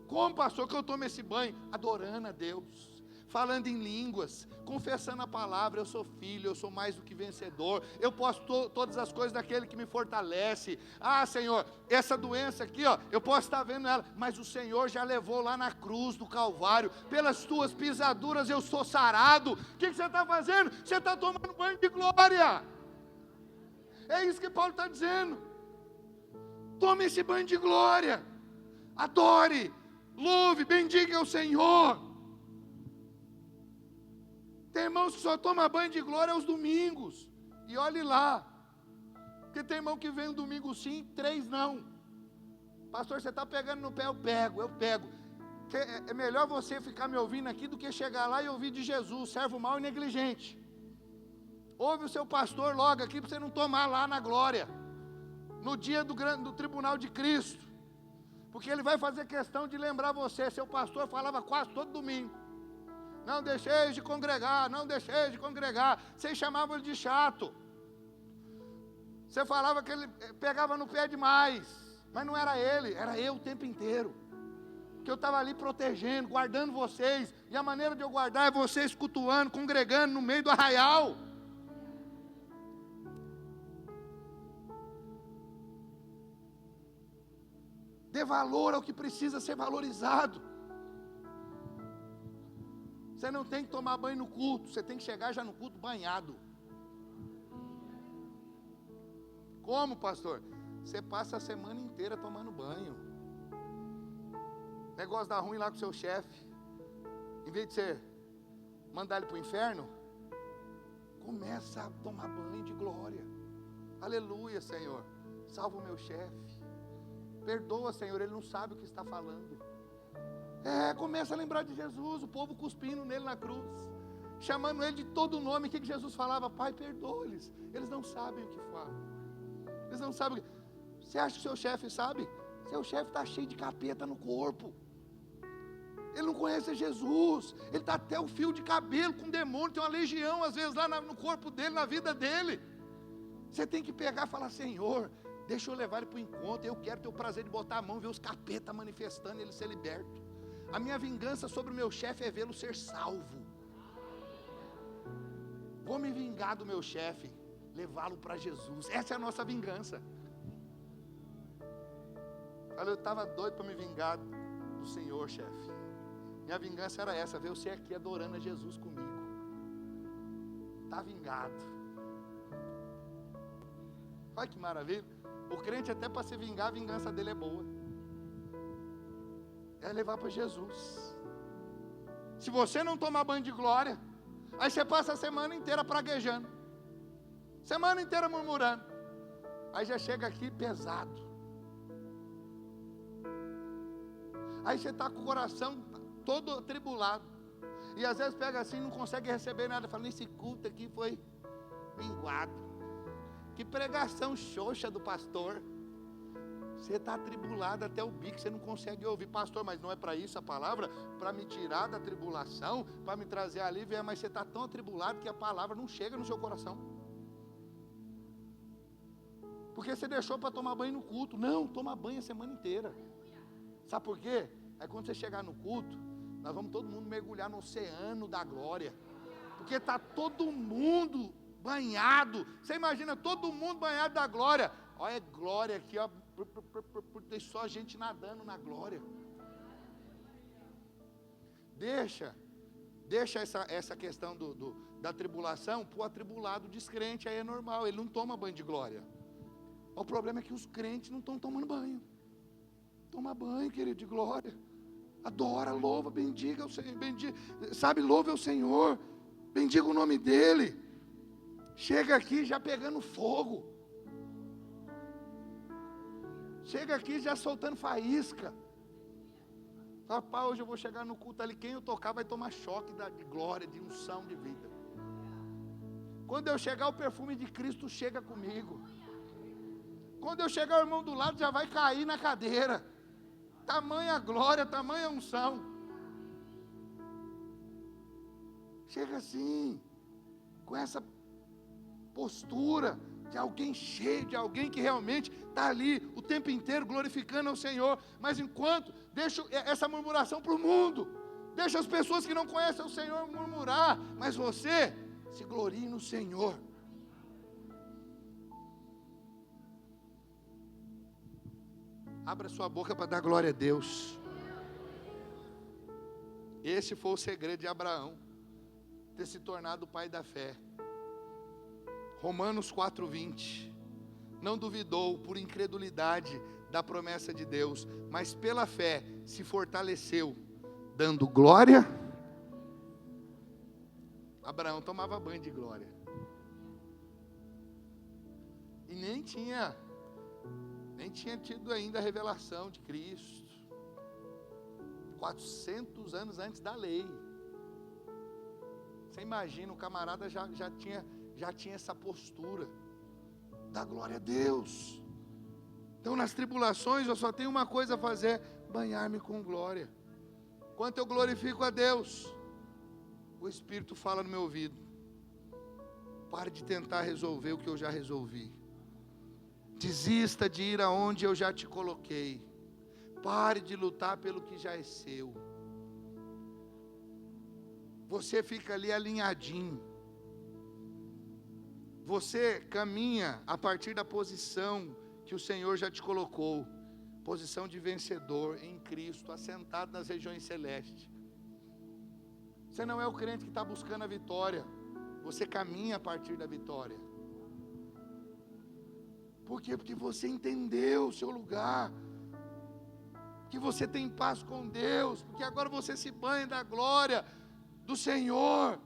Como, pastor, que eu tomo esse banho? Adorando a Deus, falando em línguas, confessando a palavra, eu sou filho, eu sou mais do que vencedor, eu posso todas as coisas daquele que me fortalece. Ah, Senhor, essa doença aqui, ó, eu posso estar vendo ela, mas o Senhor já levou lá na cruz do Calvário, pelas tuas pisaduras eu sou sarado. O que você está fazendo? Você está tomando banho de glória. É isso que Paulo está dizendo. Tome esse banho de glória, adore, louve, bendiga o Senhor. Tem irmãos que só tomam banho de glória aos domingos, e olhe lá, porque tem irmão que vem um domingo sim, 3 não. Pastor, você está pegando no pé? Eu pego. É melhor você ficar me ouvindo aqui do que chegar lá e ouvir de Jesus, servo mau e negligente. Ouve o seu pastor logo aqui para você não tomar lá na glória. no dia do tribunal de Cristo. Porque Ele vai fazer questão de lembrar você. Seu pastor falava quase todo domingo: não deixeis de congregar, não deixeis de congregar. Vocês chamavam ele de chato. Você falava que ele pegava no pé demais. Mas não era ele, era eu o tempo inteiro. Que eu estava ali protegendo, guardando vocês. E a maneira de eu guardar é vocês cultuando, congregando no meio do arraial. Dê valor ao que precisa ser valorizado. Você não tem que tomar banho no culto, você tem que chegar já no culto banhado. Como, pastor? Você passa a semana inteira tomando banho. Negócio dá ruim lá com o seu chefe. Em vez de você mandar ele para o inferno, começa a tomar banho de glória. Aleluia, Senhor. Salva o meu chefe. Perdoa, Senhor, ele não sabe o que está falando. Começa a lembrar de Jesus, o povo cuspindo nele na cruz, chamando ele de todo nome. O que Jesus falava? Pai, perdoa-lhes, eles não sabem o que falam. Eles não sabem. Você acha que o seu chefe sabe? Seu chefe está cheio de capeta no corpo. Ele não conhece Jesus. Ele está até o fio de cabelo com demônio. Tem uma legião às vezes lá no corpo dele, na vida dele. Você tem que pegar e falar: Senhor, deixa eu levar ele para o encontro. Eu quero ter o prazer de botar a mão e ver os capetas manifestando e ele ser liberto. A minha vingança sobre o meu chefe é vê-lo ser salvo. Vou me vingar do meu chefe, levá-lo para Jesus. Essa é a nossa vingança. Olha, eu estava doido para me vingar do Senhor, chefe. Minha vingança era essa: ver você aqui adorando a Jesus comigo. Está vingado. Olha que maravilha. O crente, até para se vingar, a vingança dele é boa. É levar para Jesus. Se você não tomar banho de glória, aí você passa a semana inteira praguejando, semana inteira murmurando, aí já chega aqui pesado. Aí você está com o coração todo atribulado, e às vezes pega assim e não consegue receber nada. Fala: esse culto aqui foi minguado. Que pregação xoxa do pastor. Você está atribulado até o bico, você não consegue ouvir. Pastor, mas não é para isso a palavra? Para me tirar da tribulação, para me trazer alívio. Mas você está tão atribulado que a palavra não chega no seu coração. Porque você deixou para tomar banho no culto. Não, toma banho a semana inteira. Sabe por quê? Aí quando você chegar no culto, nós vamos todo mundo mergulhar no oceano da glória. Porque está todo mundo banhado. Você imagina todo mundo banhado da glória. Olha a glória aqui, ó. Tem só gente nadando na glória. Deixa essa questão da tribulação para o atribulado descrente. Aí é normal, ele não toma banho de glória. O problema é que os crentes não estão tomando banho. Toma banho, querido, de glória. Adora, louva, bendiga o Senhor, sabe, louve o Senhor, bendiga o nome dEle. Chega aqui já pegando fogo. Chega aqui já soltando faísca. Rapaz, hoje eu vou chegar no culto ali, quem eu tocar vai tomar choque de glória, de unção, de vida. Quando eu chegar, o perfume de Cristo chega comigo. Quando eu chegar, o irmão do lado já vai cair na cadeira. Tamanha glória, tamanha unção. Chega assim, com essa postura de alguém cheio, de alguém que realmente está ali o tempo inteiro glorificando ao Senhor. Mas enquanto, deixa essa murmuração para o mundo, deixa as pessoas que não conhecem o Senhor murmurar, mas você se glorie no Senhor. Abra sua boca para dar glória a Deus. Esse foi o segredo de Abraão, ter se tornado o pai da fé. Romanos 4:20. Não duvidou por incredulidade da promessa de Deus, mas pela fé se fortaleceu, dando glória. Abraão tomava banho de glória. E nem tinha tido ainda a revelação de Cristo. 400 anos antes da lei. Você imagina, o camarada já tinha essa postura. Dá glória a Deus. Então nas tribulações eu só tenho uma coisa a fazer: banhar-me com glória. Enquanto eu glorifico a Deus, o Espírito fala no meu ouvido: pare de tentar resolver o que eu já resolvi. Desista de ir aonde eu já te coloquei. Pare de lutar pelo que já é seu. Você fica ali alinhadinho. Você caminha a partir da posição que o Senhor já te colocou. Posição de vencedor em Cristo, assentado nas regiões celestes. Você não é o crente que está buscando a vitória. Você caminha a partir da vitória. Por quê? Porque você entendeu o seu lugar. Que você tem paz com Deus. Porque agora você se banha da glória do Senhor.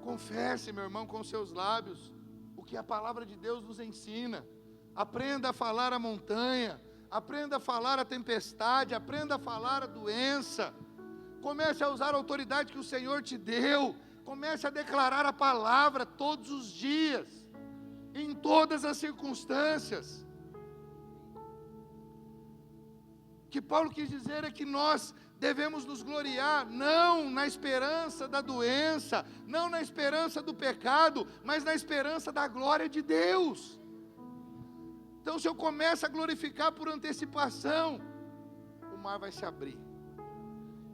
Confesse, meu irmão, com seus lábios o que a palavra de Deus nos ensina. Aprenda a falar a montanha, aprenda a falar a tempestade, aprenda a falar a doença. Comece a usar a autoridade que o Senhor te deu. Comece a declarar a palavra todos os dias, em todas as circunstâncias. O que Paulo quis dizer é que nós devemos nos gloriar, não na esperança da doença, não na esperança do pecado, mas na esperança da glória de Deus. Então, se eu começo a glorificar por antecipação, o mar vai se abrir,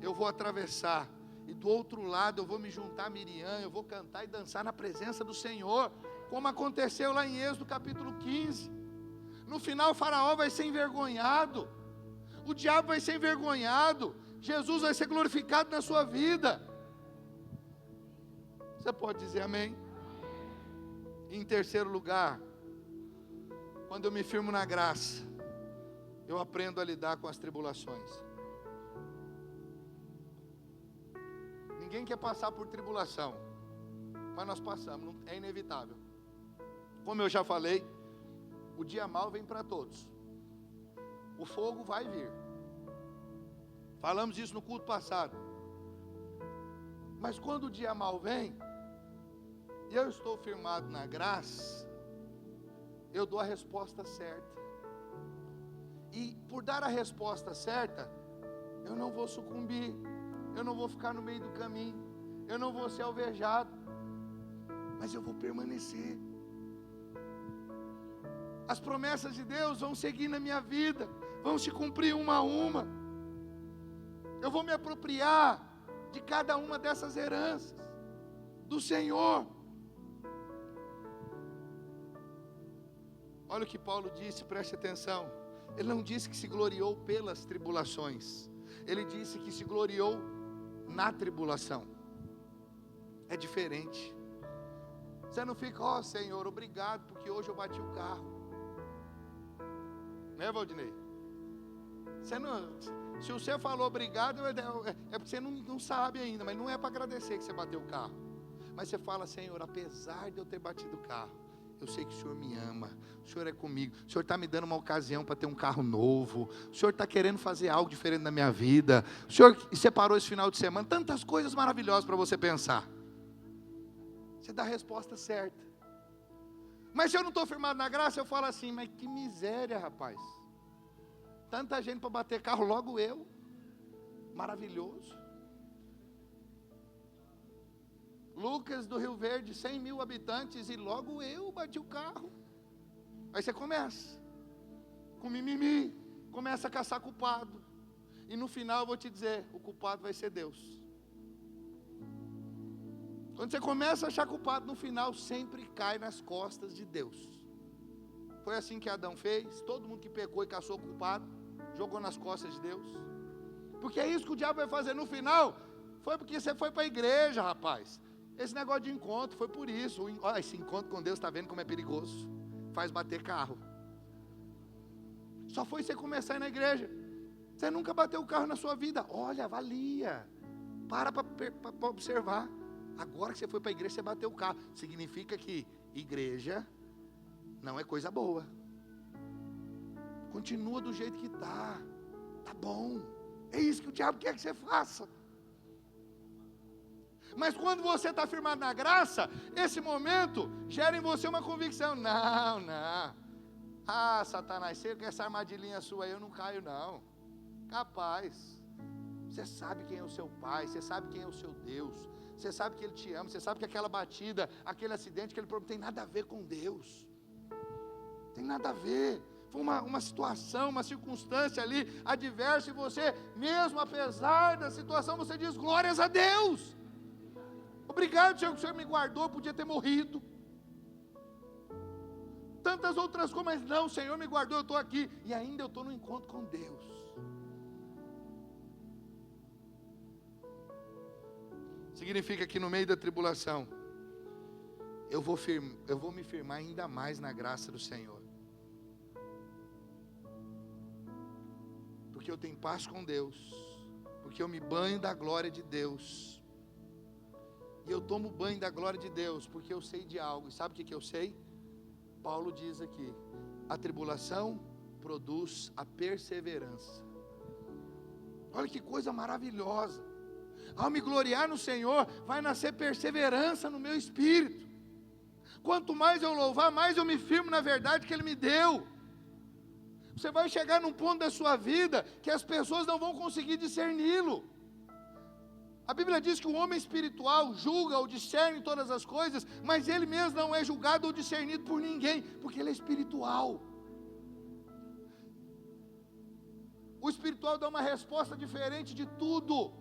eu vou atravessar, e do outro lado eu vou me juntar a Miriam, eu vou cantar e dançar na presença do Senhor, como aconteceu lá em Êxodo capítulo 15. No final o faraó vai ser envergonhado, o diabo vai ser envergonhado, Jesus vai ser glorificado na sua vida. Você pode dizer amém? Em terceiro lugar, quando eu me firmo na graça, eu aprendo a lidar com as tribulações. Ninguém quer passar por tribulação, mas nós passamos, é inevitável. Como eu já falei, o dia mau vem para todos. O fogo vai vir. Falamos isso no culto passado. Mas quando o dia mau vem, e eu estou firmado na graça, eu dou a resposta certa. E por dar a resposta certa, eu não vou sucumbir, eu não vou ficar no meio do caminho, eu não vou ser alvejado, mas eu vou permanecer. As promessas de Deus vão seguir na minha vida, vão se cumprir uma a uma. Eu vou me apropriar de cada uma dessas heranças do Senhor. Olha o que Paulo disse, preste atenção. Ele não disse que se gloriou pelas tribulações, ele disse que se gloriou na tribulação. É diferente. Você não fica, ó Senhor, obrigado, porque hoje eu bati o carro. Né, Valdinei? Você não, se você falou obrigado, é porque você não sabe ainda, mas não é para agradecer que você bateu o carro. Mas você fala, Senhor, apesar de eu ter batido o carro, eu sei que o Senhor me ama, o Senhor é comigo, o Senhor está me dando uma ocasião para ter um carro novo, o Senhor está querendo fazer algo diferente na minha vida, o Senhor separou esse final de semana, tantas coisas maravilhosas para você pensar. Você dá a resposta certa. Mas se eu não estou firmado na graça, eu falo assim, mas que miséria, rapaz. Tanta gente para bater carro, logo eu. Maravilhoso. Lucas do Rio Verde, 100 mil habitantes, e logo eu bati o carro. Aí você começa com mimimi, começa a caçar culpado. E no final eu vou te dizer, o culpado vai ser Deus. Quando você começa a achar culpado, no final sempre cai nas costas de Deus. Foi assim que Adão fez. Todo mundo que pecou e caçou culpado, jogou nas costas de Deus. Porque é isso que o diabo vai fazer no final. Foi porque você foi para a igreja, rapaz. Esse negócio de encontro foi por isso. Olha, esse encontro com Deus, está vendo como é perigoso? Faz bater carro. Só foi você começar a ir na igreja. Você nunca bateu o carro na sua vida. Olha, avalia. Para observar. Agora que você foi para a igreja, você bateu o carro. Significa que igreja não é coisa boa. Continua do jeito que está. Tá bom. É isso que o diabo quer que você faça. Mas quando você está firmado na graça, esse momento gera em você uma convicção. Não, não. Ah, Satanás, sei que essa armadilhinha sua aí eu não caio não. Capaz. Você sabe quem é o seu pai, você sabe quem é o seu Deus. Você sabe que Ele te ama, você sabe que aquela batida, aquele acidente, aquele problema tem nada a ver com Deus. Tem nada a ver. Foi uma situação, uma circunstância ali adversa, e você, mesmo apesar da situação, você diz glórias a Deus. Obrigado, Senhor, que o Senhor me guardou, podia ter morrido. Tantas outras coisas, mas não, o Senhor me guardou, eu estou aqui, e ainda eu estou no encontro com Deus. Significa que no meio da tribulação, eu vou me firmar ainda mais na graça do Senhor. Porque eu tenho paz com Deus, porque eu me banho da glória de Deus, e eu tomo banho da glória de Deus, porque eu sei de algo, e sabe o que eu sei? Paulo diz aqui, a tribulação produz a perseverança. Olha que coisa maravilhosa, ao me gloriar no Senhor, vai nascer perseverança no meu espírito. Quanto mais eu louvar, mais eu me firmo na verdade que Ele me deu. Você vai chegar num ponto da sua vida que as pessoas não vão conseguir discerni-lo. A Bíblia diz que o homem espiritual julga ou discerne todas as coisas, mas ele mesmo não é julgado ou discernido por ninguém, porque ele é espiritual. O espiritual dá uma resposta diferente de tudo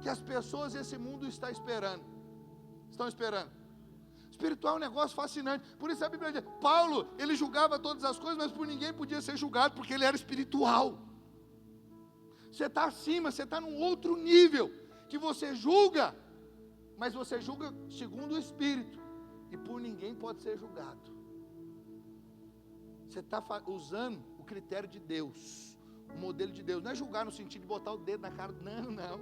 que as pessoas desse mundo estão esperando. Espiritual é um negócio fascinante. Por isso a Bíblia diz, Paulo, ele julgava todas as coisas, mas por ninguém podia ser julgado, porque ele era espiritual. Você está acima, você está num outro nível, que você julga, mas você julga segundo o Espírito, e por ninguém pode ser julgado. Você está usando o critério de Deus, o modelo de Deus. Não é julgar no sentido de botar o dedo na cara, não.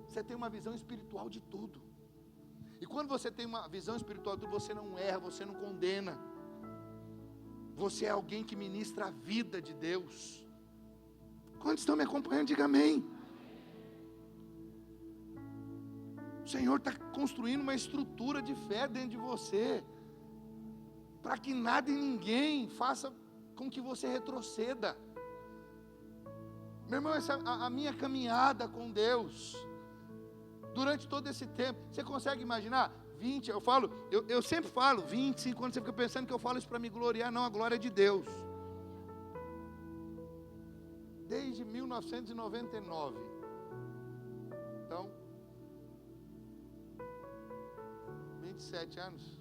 Você tem uma visão espiritual de tudo. E quando você tem uma visão espiritual de tudo, você não erra, você não condena. Você é alguém que ministra a vida de Deus. Quantos estão me acompanhando? Diga amém. O Senhor está construindo uma estrutura de fé dentro de você, para que nada e ninguém faça com que você retroceda. Meu irmão, essa é a minha caminhada com Deus, durante todo esse tempo. Você consegue imaginar? 20, eu sempre falo 25 anos, você fica pensando que eu falo isso para me gloriar. Não, a glória é de Deus. Desde 1999. Então, 27 anos.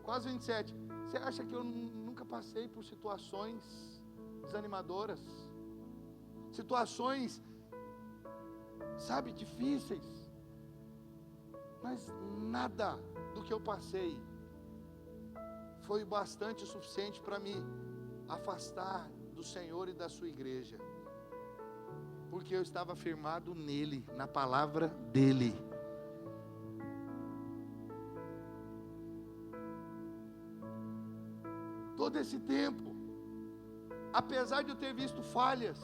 Quase 27. Você acha que eu nunca passei por situações desanimadoras? Situações, sabe, difíceis. Mas nada do que eu passei foi bastante o suficiente para me afastar do Senhor e da sua igreja, porque eu estava firmado nele, na palavra dele. Todo esse tempo, apesar de eu ter visto falhas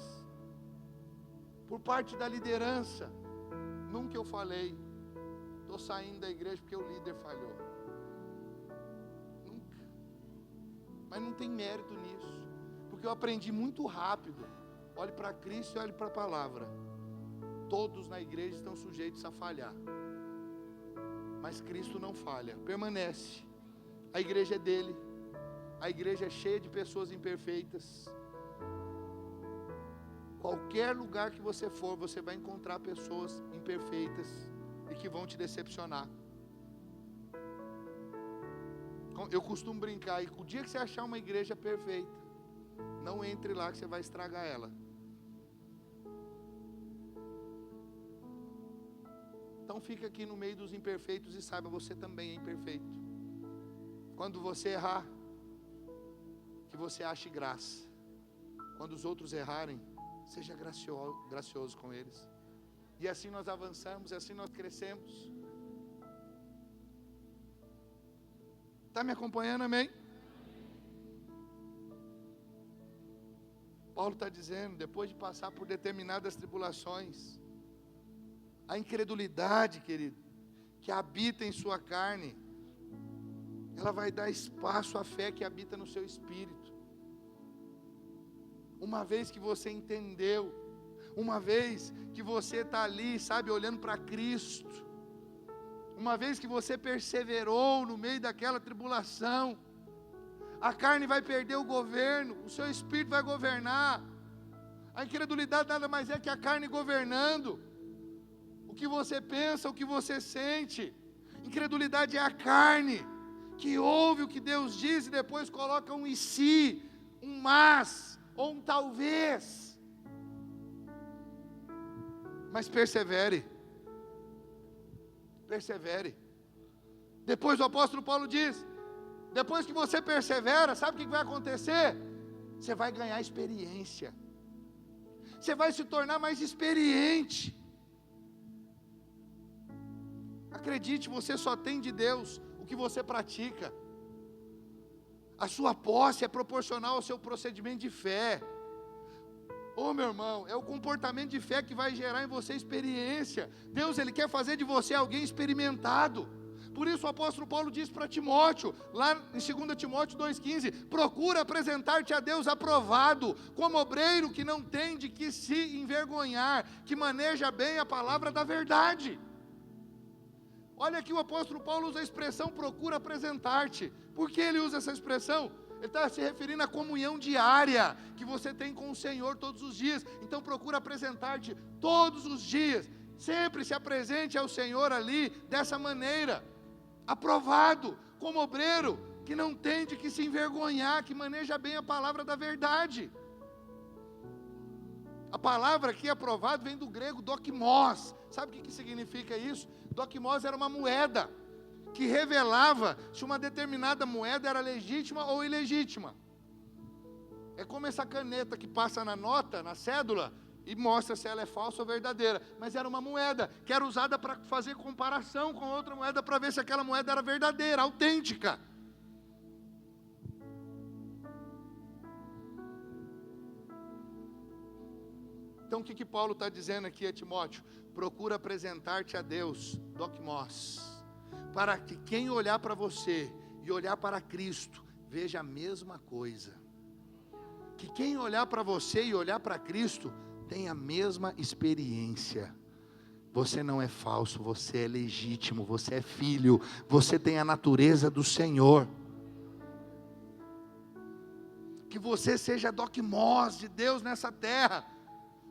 por parte da liderança, nunca eu falei, estou saindo da igreja porque o líder falhou. Nunca. Mas não tem mérito nisso, porque eu aprendi muito rápido. Olhe para Cristo e olhe para a palavra. Todos na igreja estão sujeitos a falhar, mas Cristo não falha, permanece. A igreja é dele. A igreja é cheia de pessoas imperfeitas. Qualquer lugar que você for, você vai encontrar pessoas imperfeitas e que vão te decepcionar. Eu costumo brincar, e o dia que você achar uma igreja perfeita, não entre lá que você vai estragar ela. Então fica aqui no meio dos imperfeitos e saiba, você também é imperfeito. Quando você errar, que você ache graça. Quando os outros errarem, seja gracioso com eles. E assim nós avançamos, e assim nós crescemos. Está me acompanhando, amém? Paulo está dizendo, depois de passar por determinadas tribulações, A incredulidade, querido, que habita em sua carne, ela vai dar espaço à fé que habita no seu espírito. Uma vez que você entendeu, uma vez que você está ali, sabe, olhando para Cristo, uma vez que você perseverou no meio daquela tribulação, a carne vai perder o governo, o seu espírito vai governar. A incredulidade nada mais é que a carne governando o que você pensa, o que você sente. Incredulidade é a carne que ouve o que Deus diz e depois coloca um e se, um mas, ou um talvez. Mas persevere. Persevere. Depois o apóstolo Paulo diz, depois que você persevera, sabe o que vai acontecer? Você vai ganhar experiência. Você vai se tornar mais experiente. Acredite, você só tem de Deus o que você pratica. A sua posse é proporcional ao seu procedimento de fé. Ô meu irmão, é o comportamento de fé que vai gerar em você experiência. Deus, Ele quer fazer de você alguém experimentado. Por isso o apóstolo Paulo diz para Timóteo, lá em 2 Timóteo 2,15, procura apresentar-te a Deus aprovado, como obreiro que não tem de que se envergonhar, que maneja bem a palavra da verdade. Olha aqui o apóstolo Paulo usa a expressão procura apresentar-te. Por que ele usa essa expressão? Ele está se referindo à comunhão diária que você tem com o Senhor todos os dias. Então procura apresentar-te todos os dias. Sempre se apresente ao Senhor ali dessa maneira. Aprovado, como obreiro que não tem de que se envergonhar, que maneja bem a palavra da verdade. A palavra aqui aprovado vem do grego dokimos. Sabe o que significa isso? Dokimos era uma moeda que revelava se uma determinada moeda era legítima ou ilegítima. É como essa caneta que passa na nota, na cédula, e mostra se ela é falsa ou verdadeira. Mas era uma moeda que era usada para fazer comparação com outra moeda, para ver se aquela moeda era verdadeira, autêntica. Então o que Paulo está dizendo aqui a Timóteo? Procura apresentar-te a Deus, dokimos, para que quem olhar para você e olhar para Cristo, veja a mesma coisa. Que quem olhar para você e olhar para Cristo, tem a mesma experiência. Você não é falso, você é legítimo, você é filho, você tem a natureza do Senhor. Que você seja dokimos de Deus nessa terra,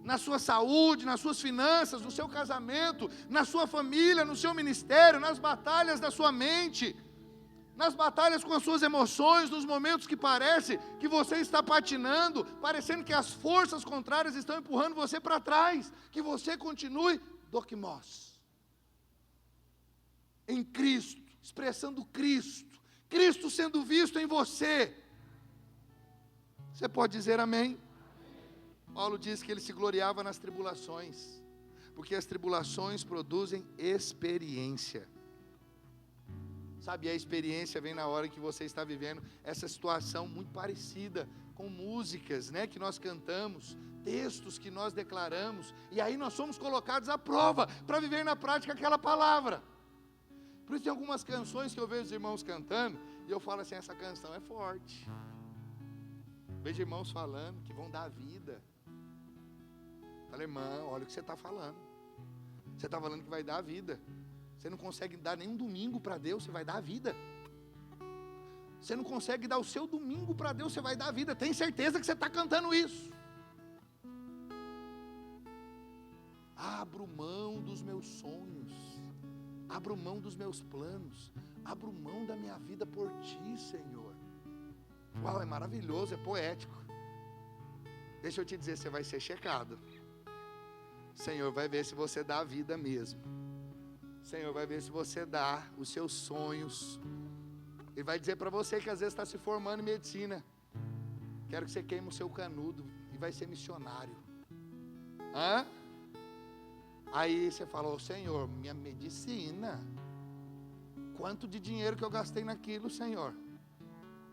na sua saúde, nas suas finanças, no seu casamento, na sua família, no seu ministério, nas batalhas da sua mente, nas batalhas com as suas emoções, nos momentos que parece que você está patinando, parecendo que as forças contrárias estão empurrando você para trás, que você continue dokimos, em Cristo, expressando Cristo, Cristo sendo visto em você. Você pode dizer amém? Paulo diz que ele se gloriava nas tribulações, porque as tribulações produzem experiência. Sabe, a experiência vem na hora que você está vivendo essa situação muito parecida com músicas, né, que nós cantamos, textos que nós declaramos, e aí nós somos colocados à prova para viver na prática aquela palavra. Por isso tem algumas canções que eu vejo os irmãos cantando, e eu falo assim, essa canção é forte. Vejo irmãos falando que vão dar vida. Falei, irmão, olha o que você está falando. Você está falando que vai dar a vida. Você não consegue dar nenhum domingo para Deus, você vai dar a vida. Você não consegue dar o seu domingo para Deus, você vai dar a vida. Tem certeza que você está cantando isso? Abro mão dos meus sonhos, abro mão dos meus planos, abro mão da minha vida por Ti, Senhor. Uau, é maravilhoso, é poético. Deixa eu te dizer, você vai ser checado. Senhor vai ver se você dá a vida mesmo. Senhor vai ver se você dá os seus sonhos. Ele vai dizer para você que às vezes está se formando em medicina. Quero que você queime o seu canudo e vai ser missionário. Hã? Aí você fala, Senhor, minha medicina. Quanto de dinheiro que eu gastei naquilo, Senhor?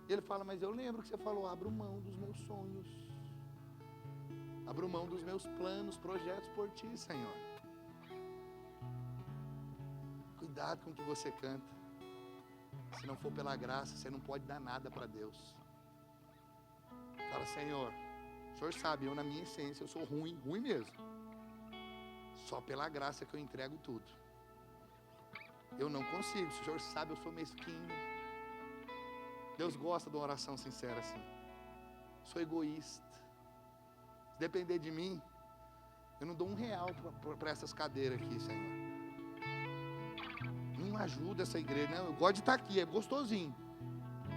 Ele fala, mas eu lembro que você falou, abro mão dos meus sonhos. Abro mão dos meus planos, projetos por Ti, Senhor. Cuidado com o que você canta. Se não for pela graça, você não pode dar nada para Deus. Fala, Senhor, o Senhor sabe, eu na minha essência, eu sou ruim, ruim mesmo. Só pela graça que eu entrego tudo. Eu não consigo, o Senhor sabe, eu sou mesquinho. Deus gosta de uma oração sincera assim. Sou egoísta. Se depender de mim, eu não dou R$1 para essas cadeiras aqui, Senhor. Não ajuda essa igreja, não. Eu gosto de estar aqui, é gostosinho.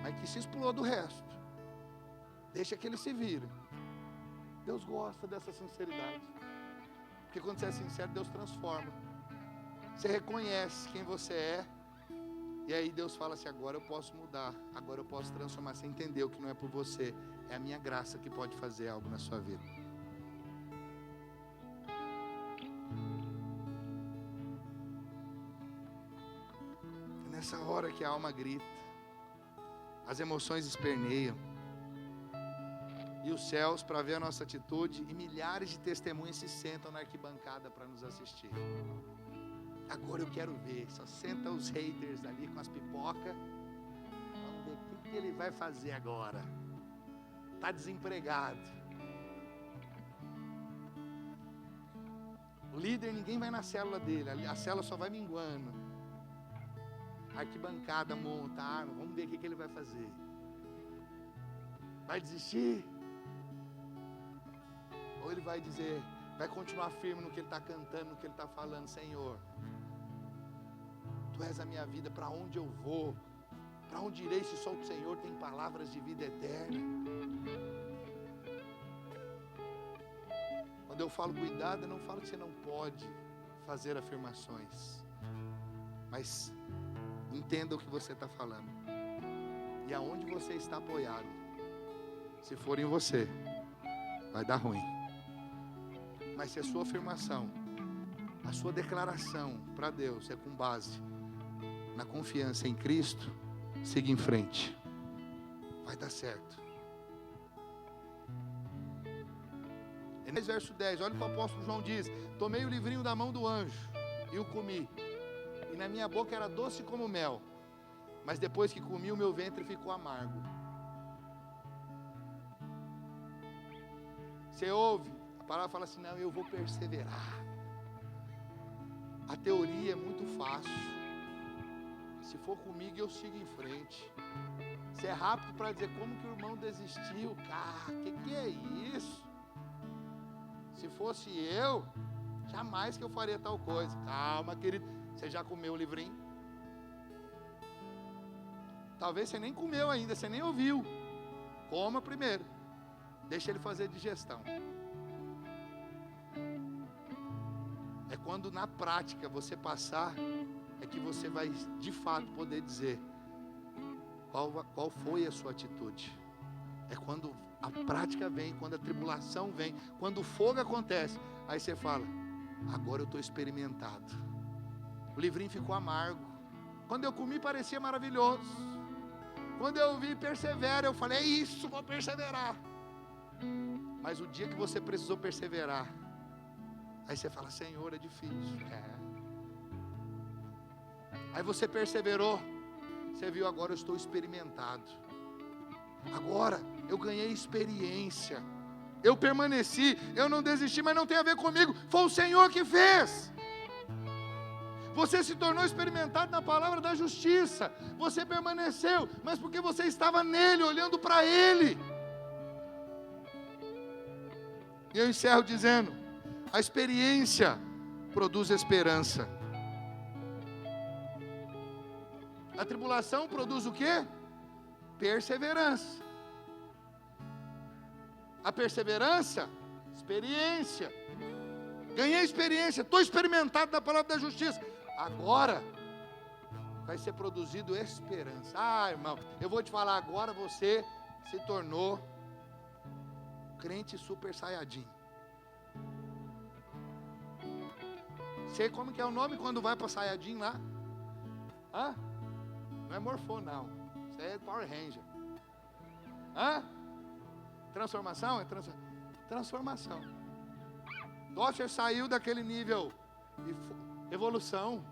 Mas que se exploda do resto. Deixa que ele se vira. Deus gosta dessa sinceridade. Porque quando você é sincero, Deus transforma. Você reconhece quem você é. E aí Deus fala assim, agora eu posso mudar. Agora eu posso transformar. Você entendeu que não é por você. É a minha graça que pode fazer algo na sua vida. É nessa hora que a alma grita. As emoções esperneiam. E os céus para ver a nossa atitude. E milhares de testemunhas se sentam na arquibancada para nos assistir. Agora eu quero ver. Só senta os haters ali com as pipocas. Vamos ver o que ele vai fazer agora. Está desempregado. O líder, ninguém vai na célula dele. A célula só vai minguando. A arquibancada monta a arma. Vamos ver o que ele vai fazer. Vai desistir? Ou ele vai dizer, vai continuar firme no que ele está cantando, no que ele está falando. Senhor, Tu és a minha vida, para onde eu vou? Para onde irei se só o Senhor tem palavras de vida eterna? Quando eu falo cuidado, eu não falo que você não pode fazer afirmações. Mas entenda o que você está falando. E aonde você está apoiado. Se for em você, vai dar ruim. Mas se a sua afirmação, a sua declaração para Deus é com base na confiança em Cristo, siga em frente. Vai dar certo. Verso 10, olha o que o apóstolo João diz. Tomei o livrinho da mão do anjo e o comi. E na minha boca era doce como mel. Mas depois que comi, o meu ventre ficou amargo. Você ouve, a palavra fala assim, não, eu vou perseverar. A teoria é muito fácil. Se for comigo, eu sigo em frente. Você é rápido para dizer como que o irmão desistiu. Cara, que é isso? Se fosse eu, jamais que eu faria tal coisa. Calma, querido. Você já comeu o livrinho? Talvez você nem comeu ainda, você nem ouviu. Coma primeiro. Deixa ele fazer digestão. É quando na prática você passar, é que você vai de fato poder dizer qual foi a sua atitude. É quando a prática vem, quando a tribulação vem, quando o fogo acontece, aí você fala, agora eu estou experimentado. O livrinho ficou amargo. Quando eu comi parecia maravilhoso. Quando eu vi persevera, eu falei, é isso, vou perseverar. Mas o dia que você precisou perseverar, aí você fala, Senhor, é difícil. Aí você perseverou, você viu, agora eu estou experimentado. Agora eu ganhei experiência. Eu permaneci, eu não desisti, mas não tem a ver comigo. Foi o Senhor que fez. Você se tornou experimentado na palavra da justiça. Você permaneceu, mas porque você estava nele, olhando para ele. E eu encerro dizendo, a experiência produz esperança. A tribulação produz o quê? Perseverança. A perseverança, experiência. Ganhei experiência, estou experimentado na palavra da justiça. Agora vai ser produzido esperança. Ah, irmão, eu vou te falar agora, você se tornou crente super saiyajin. Sei como que é o nome quando vai para saiyajin lá? Hã? Não é morfô não. Isso é Power Ranger. Hã? Transformação? É transformação. Dosher saiu daquele nível de evolução.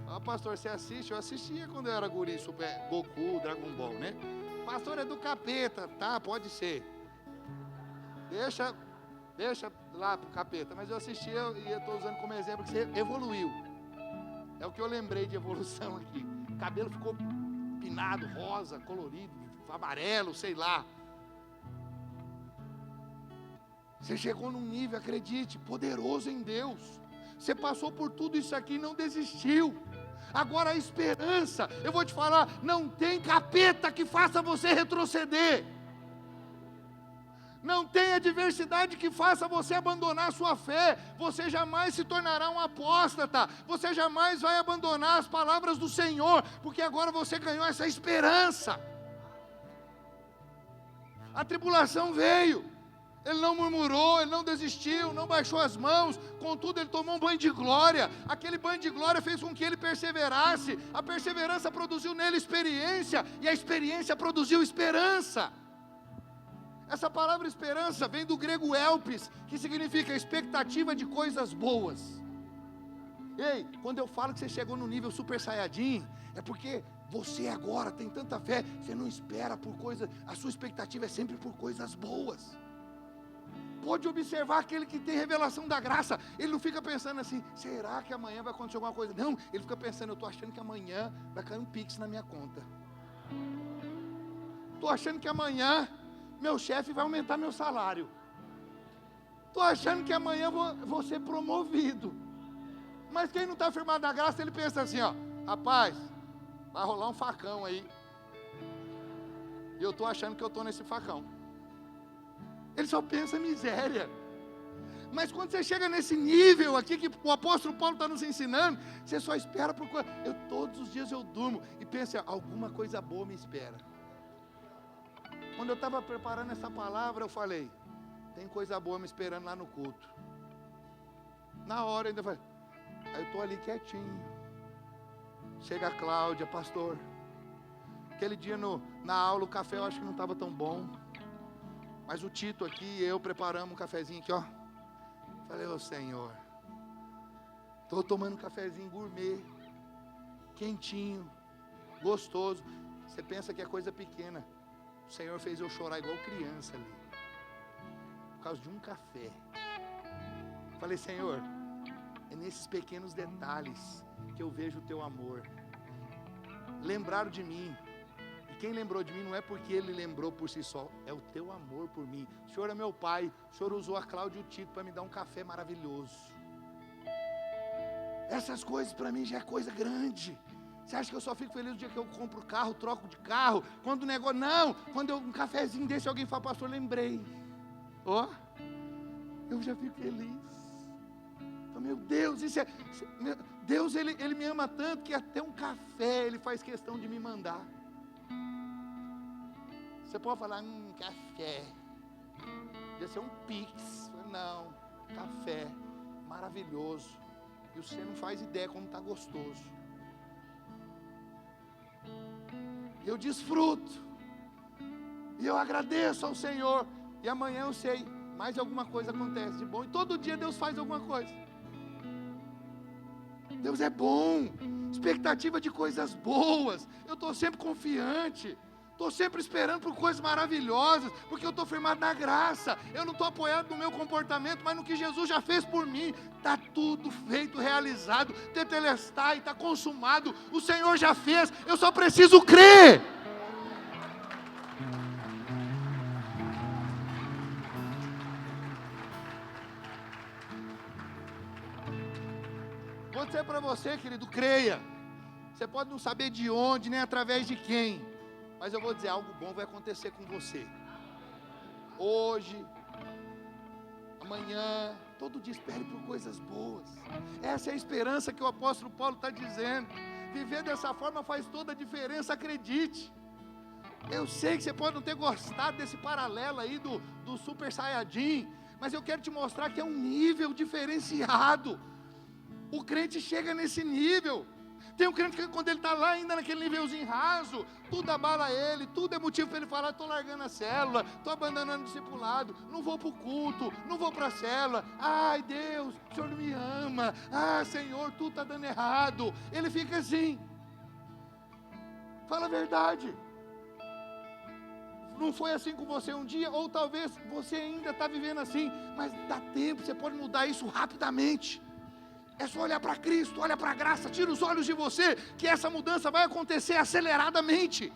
Ah, pastor, você assiste? Eu assistia quando eu era guri, Super Goku, Dragon Ball, né? Pastor, é do capeta, tá? Pode ser. Deixa lá pro capeta. Mas eu assistia e eu estou usando como exemplo que você evoluiu. É o que eu lembrei de evolução aqui. O cabelo ficou pinado, rosa, colorido, amarelo, sei lá. Você chegou num nível, acredite, poderoso em Deus. Você passou por tudo isso aqui e não desistiu. Agora a esperança, eu vou te falar, não tem capeta que faça você retroceder. Não tem adversidade que faça você abandonar a sua fé. Você jamais se tornará um apóstata. Você jamais vai abandonar as palavras do Senhor, porque agora você ganhou essa esperança. A tribulação veio. Ele não murmurou, ele não desistiu, não baixou as mãos, contudo ele tomou um banho de glória. Aquele banho de glória fez com que ele perseverasse. A perseverança produziu nele experiência, e a experiência produziu esperança. Essa palavra esperança vem do grego elpis, que significa expectativa de coisas boas. Ei, quando eu falo que você chegou no nível super saiyajin, é porque você agora tem tanta fé, você não espera por coisas, a sua expectativa é sempre por coisas boas. Pode observar aquele que tem revelação da graça, ele não fica pensando assim, será que amanhã vai acontecer alguma coisa? Não, ele fica pensando, eu estou achando que amanhã vai cair um pix na minha conta. Estou achando que amanhã meu chefe vai aumentar meu salário. Estou achando que amanhã vou ser promovido. Mas quem não está firmado na graça, ele pensa assim, ó, rapaz, vai rolar um facão aí. E eu estou achando que eu estou nesse facão. Ele só pensa miséria. Mas quando você chega nesse nível aqui, que o apóstolo Paulo está nos ensinando, você só espera por coisa. Todos os dias eu durmo e penso, alguma coisa boa me espera. Quando eu estava preparando essa palavra, eu falei, tem coisa boa me esperando lá no culto. Na hora ainda falei, aí eu estou ali quietinho. Chega a Cláudia, pastor. Aquele dia na aula, o café eu acho que não estava tão bom. Mas o Tito aqui e eu preparamos um cafezinho aqui, ó. Falei, ô Senhor, estou tomando um cafezinho gourmet, quentinho, gostoso. Você pensa que é coisa pequena. O Senhor fez eu chorar igual criança ali, por causa de um café. Falei, Senhor, é nesses pequenos detalhes que eu vejo o teu amor. Lembraram de mim. E quem lembrou de mim não é porque ele lembrou por si só, é o teu amor por mim. O Senhor é meu pai, o Senhor usou a Cláudia e o Tito para me dar um café maravilhoso. Essas coisas para mim já é coisa grande. Você acha que eu só fico feliz no dia que eu compro carro, troco de carro? Quando o negócio, não, quando um cafezinho desse, alguém fala, pastor, lembrei. Ó, eu já fico feliz. Meu Deus, Deus ele me ama tanto que até um café ele faz questão de me mandar. Você pode falar, café, podia ser um pix. Não, café, maravilhoso. E você não faz ideia como está gostoso. Eu desfruto, e eu agradeço ao Senhor, e amanhã eu sei, mais alguma coisa acontece de bom, e todo dia Deus faz alguma coisa. Deus é bom, expectativa de coisas boas, eu estou sempre confiante, estou sempre esperando por coisas maravilhosas, porque eu estou firmado na graça, eu não estou apoiado no meu comportamento, mas no que Jesus já fez por mim. Está tudo feito, realizado, tetelestai, está consumado, o Senhor já fez, eu só preciso crer. Vou dizer para você, querido, creia. Você pode não saber de onde, nem através de quem, mas eu vou dizer, algo bom vai acontecer com você. Hoje, amanhã, todo dia espere por coisas boas. Essa é a esperança que o apóstolo Paulo está dizendo. Viver dessa forma faz toda a diferença, acredite. Eu sei que você pode não ter gostado desse paralelo aí do Super Saiyajin, mas eu quero te mostrar que é um nível diferenciado. O crente chega nesse nível. Tem um crente que quando ele está lá ainda naquele nívelzinho raso, tudo abala ele, tudo é motivo para ele falar: estou largando a célula, estou abandonando o discipulado, não vou para o culto, não vou para a célula. Ai Deus, o Senhor não me ama. Ah Senhor, tudo está dando errado. Ele fica assim. Fala a verdade. Não foi assim com você um dia, ou talvez você ainda está vivendo assim, mas dá tempo, você pode mudar isso rapidamente. É só olhar para Cristo, olha para a graça, tira os olhos de você, que essa mudança vai acontecer aceleradamente.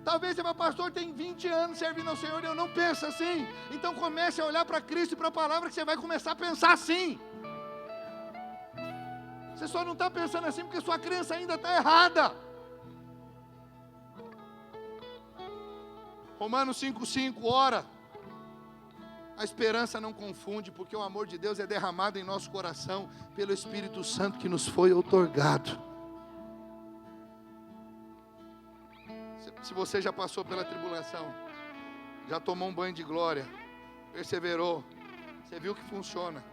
Talvez você fale: pastor, tem 20 anos servindo ao Senhor e eu não penso assim. Então comece a olhar para Cristo e para a palavra, que você vai começar a pensar assim. Você só não está pensando assim porque sua crença ainda está errada. Romanos 5,5, ora, a esperança não confunde, porque o amor de Deus é derramado em nosso coração pelo Espírito Santo que nos foi outorgado. Se você já passou pela tribulação, já tomou um banho de glória, perseverou, você viu que funciona,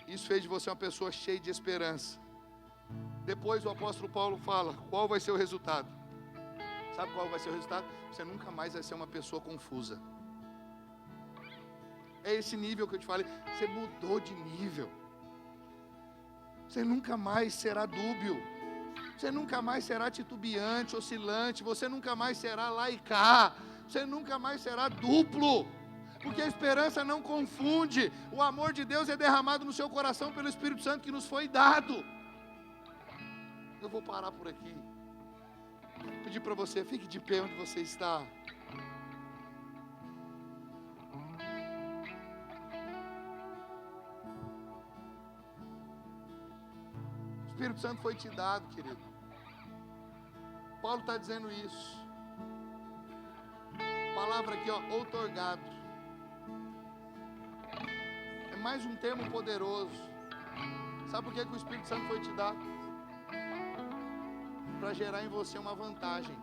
isso fez de você uma pessoa cheia de esperança. Depois o apóstolo Paulo fala: qual vai ser o resultado? Sabe qual vai ser o resultado? Você nunca mais vai ser uma pessoa confusa. É esse nível que eu te falei. Você mudou de nível. Você nunca mais será dúbio. Você nunca mais será titubeante, oscilante. Você nunca mais será lá e cá. Você nunca mais será duplo. Porque a esperança não confunde. O amor de Deus é derramado no seu coração pelo Espírito Santo que nos foi dado. Eu vou parar por aqui. Pedir para você, fique de pé onde você está. O Espírito Santo foi te dado, querido. Paulo está dizendo isso. Palavra aqui, ó, outorgado. É mais um termo poderoso. Sabe por que o Espírito Santo foi te dado? Para gerar em você uma vantagem.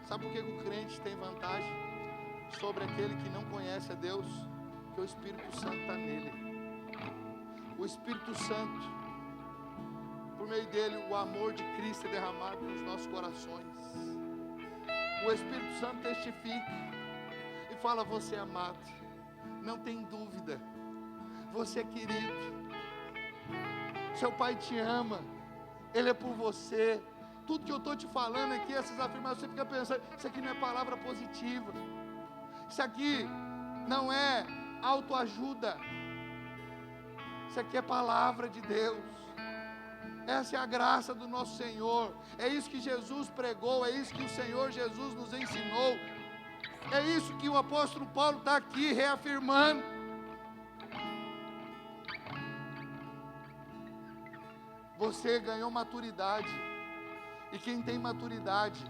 Sabe por que o crente tem vantagem sobre aquele que não conhece a Deus? Porque o Espírito Santo está nele. O Espírito Santo, por meio dele, o amor de Cristo é derramado nos nossos corações. O Espírito Santo testifica e fala: você é amado, não tem dúvida, você é querido, seu Pai te ama, Ele é por você. Tudo que eu estou te falando aqui, essas afirmações, você fica pensando: isso aqui não é palavra positiva, isso aqui não é autoajuda, isso aqui é palavra de Deus. Essa é a graça do nosso Senhor. É isso que Jesus pregou, é isso que o Senhor Jesus nos ensinou. É isso que o apóstolo Paulo está aqui reafirmando. Você ganhou maturidade. E quem tem maturidade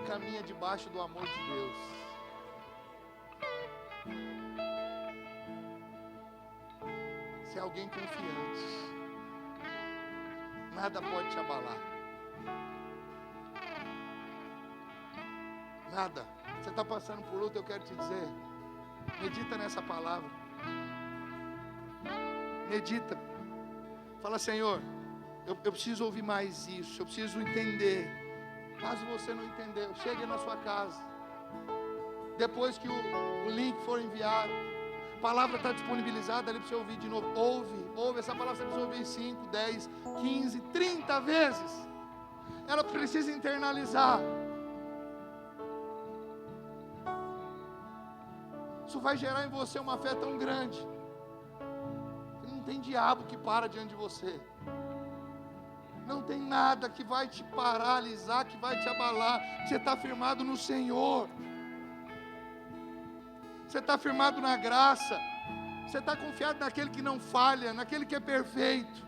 caminha debaixo do amor de Deus. Você é alguém confiante. Nada pode te abalar. Nada. Você está passando por luta, eu quero te dizer, medita nessa palavra. Medita. Fala: Senhor, eu preciso ouvir mais isso, eu preciso entender. Caso você não entendeu, chegue na sua casa. Depois que o link for enviado, a palavra está disponibilizada ali para você ouvir de novo. Ouve, essa palavra você precisa ouvir 5, 10, 15, 30 vezes. Ela precisa internalizar. Isso vai gerar em você uma fé tão grande. Não tem diabo que para diante de você. Não tem nada que vai te paralisar, que vai te abalar. Você está firmado no Senhor. Você está firmado na graça. Você está confiado naquele que não falha, naquele que é perfeito.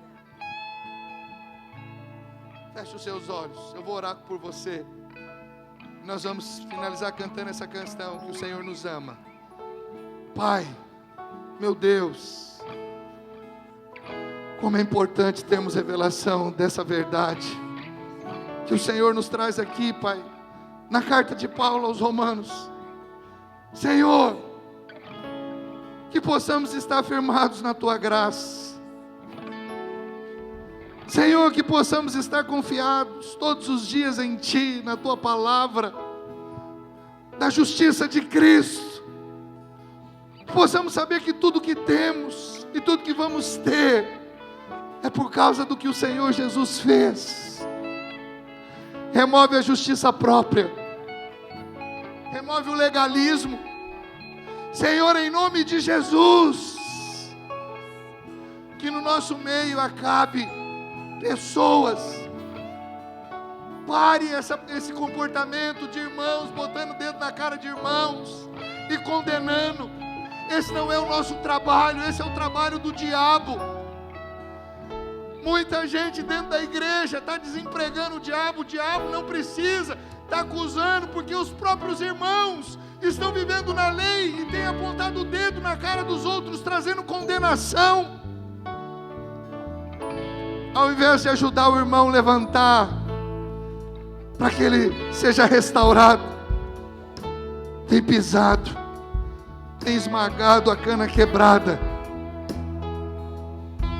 Feche os seus olhos, eu vou orar por você. Nós vamos finalizar cantando essa canção, que o Senhor nos ama. Pai, meu Deus, como é importante termos revelação dessa verdade que o Senhor nos traz aqui, Pai, na carta de Paulo aos Romanos. Senhor, que possamos estar firmados na Tua graça. Senhor, que possamos estar confiados todos os dias em Ti, na Tua palavra, na justiça de Cristo. Que possamos saber que tudo que temos e tudo que vamos ter é por causa do que o Senhor Jesus fez. Remove a justiça própria, remove o legalismo, Senhor, em nome de Jesus. Que no nosso meio acabe pessoas, pare esse comportamento de irmãos botando o dedo na cara de irmãos e condenando. Esse não é o nosso trabalho, esse é o trabalho do diabo. Muita gente dentro da igreja está desempregando o diabo não precisa, está acusando porque os próprios irmãos estão vivendo na lei e têm apontado o dedo na cara dos outros, trazendo condenação. Ao invés de ajudar o irmão a levantar, para que ele seja restaurado, tem pisado, tem esmagado a cana quebrada.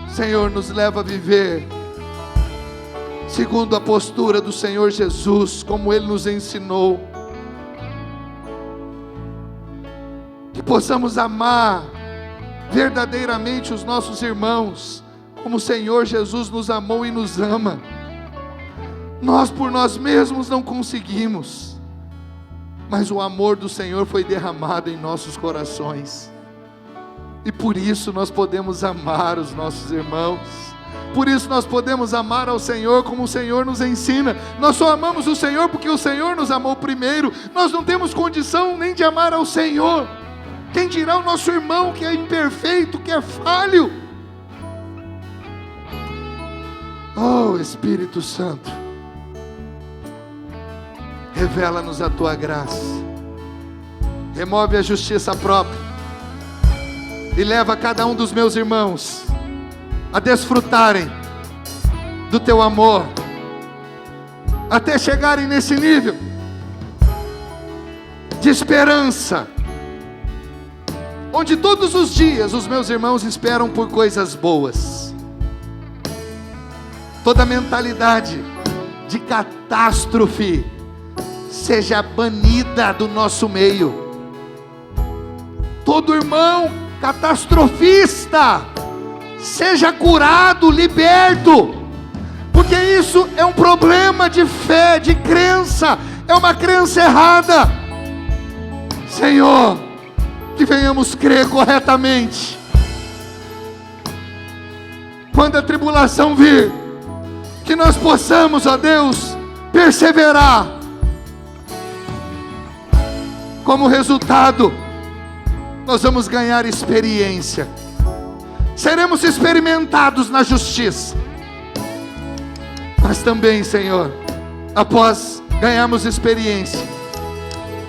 Senhor, nos leva a viver segundo a postura do Senhor Jesus, como Ele nos ensinou. Que possamos amar verdadeiramente os nossos irmãos, como o Senhor Jesus nos amou e nos ama. Nós por nós mesmos não conseguimos, mas o amor do Senhor foi derramado em nossos corações. E por isso nós podemos amar os nossos irmãos. Por isso nós podemos amar ao Senhor como o Senhor nos ensina. Nós só amamos o Senhor porque o Senhor nos amou primeiro. Nós não temos condição nem de amar ao Senhor. Quem dirá o nosso irmão que é imperfeito, que é falho? Oh, Espírito Santo, revela-nos a Tua graça. Remove a justiça própria e leva cada um dos meus irmãos a desfrutarem do Teu amor, até chegarem nesse nível de esperança, onde todos os dias os meus irmãos esperam por coisas boas. Toda mentalidade de catástrofe seja banida do nosso meio. Todo irmão catastrofista seja curado, liberto, porque isso é um problema de fé, de crença, é uma crença errada. Senhor, que venhamos crer corretamente. Quando a tribulação vir, que nós possamos, ó Deus, perseverar. Como resultado, nós vamos ganhar experiência. Seremos experimentados na justiça. Mas também, Senhor, após ganharmos experiência,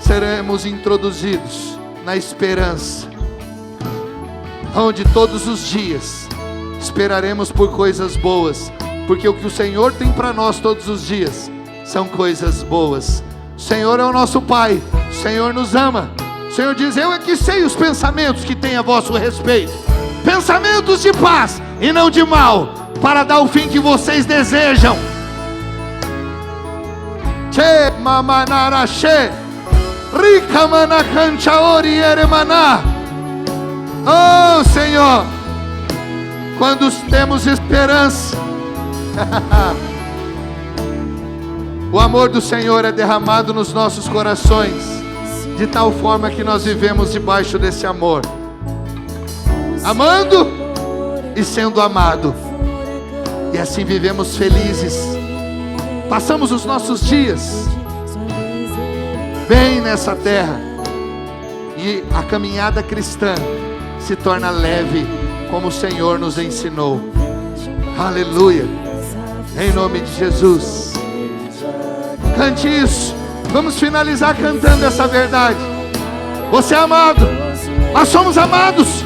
seremos introduzidos na esperança, onde todos os dias esperaremos por coisas boas, porque o que o Senhor tem para nós todos os dias são coisas boas. O Senhor é o nosso Pai, o Senhor nos ama. O Senhor diz: eu é que sei os pensamentos que tem a vosso respeito, pensamentos de paz e não de mal, para dar o fim que vocês desejam. Che mamanarache rica manacancha orieremaná. Oh Senhor, quando temos esperança, o amor do Senhor é derramado nos nossos corações, de tal forma que nós vivemos debaixo desse amor, amando e sendo amado, e assim vivemos felizes. Passamos os nossos dias bem nessa terra, e a caminhada cristã se torna leve, como o Senhor nos ensinou. Aleluia, em nome de Jesus. Cante isso. Vamos finalizar cantando essa verdade. Você é amado, nós somos amados.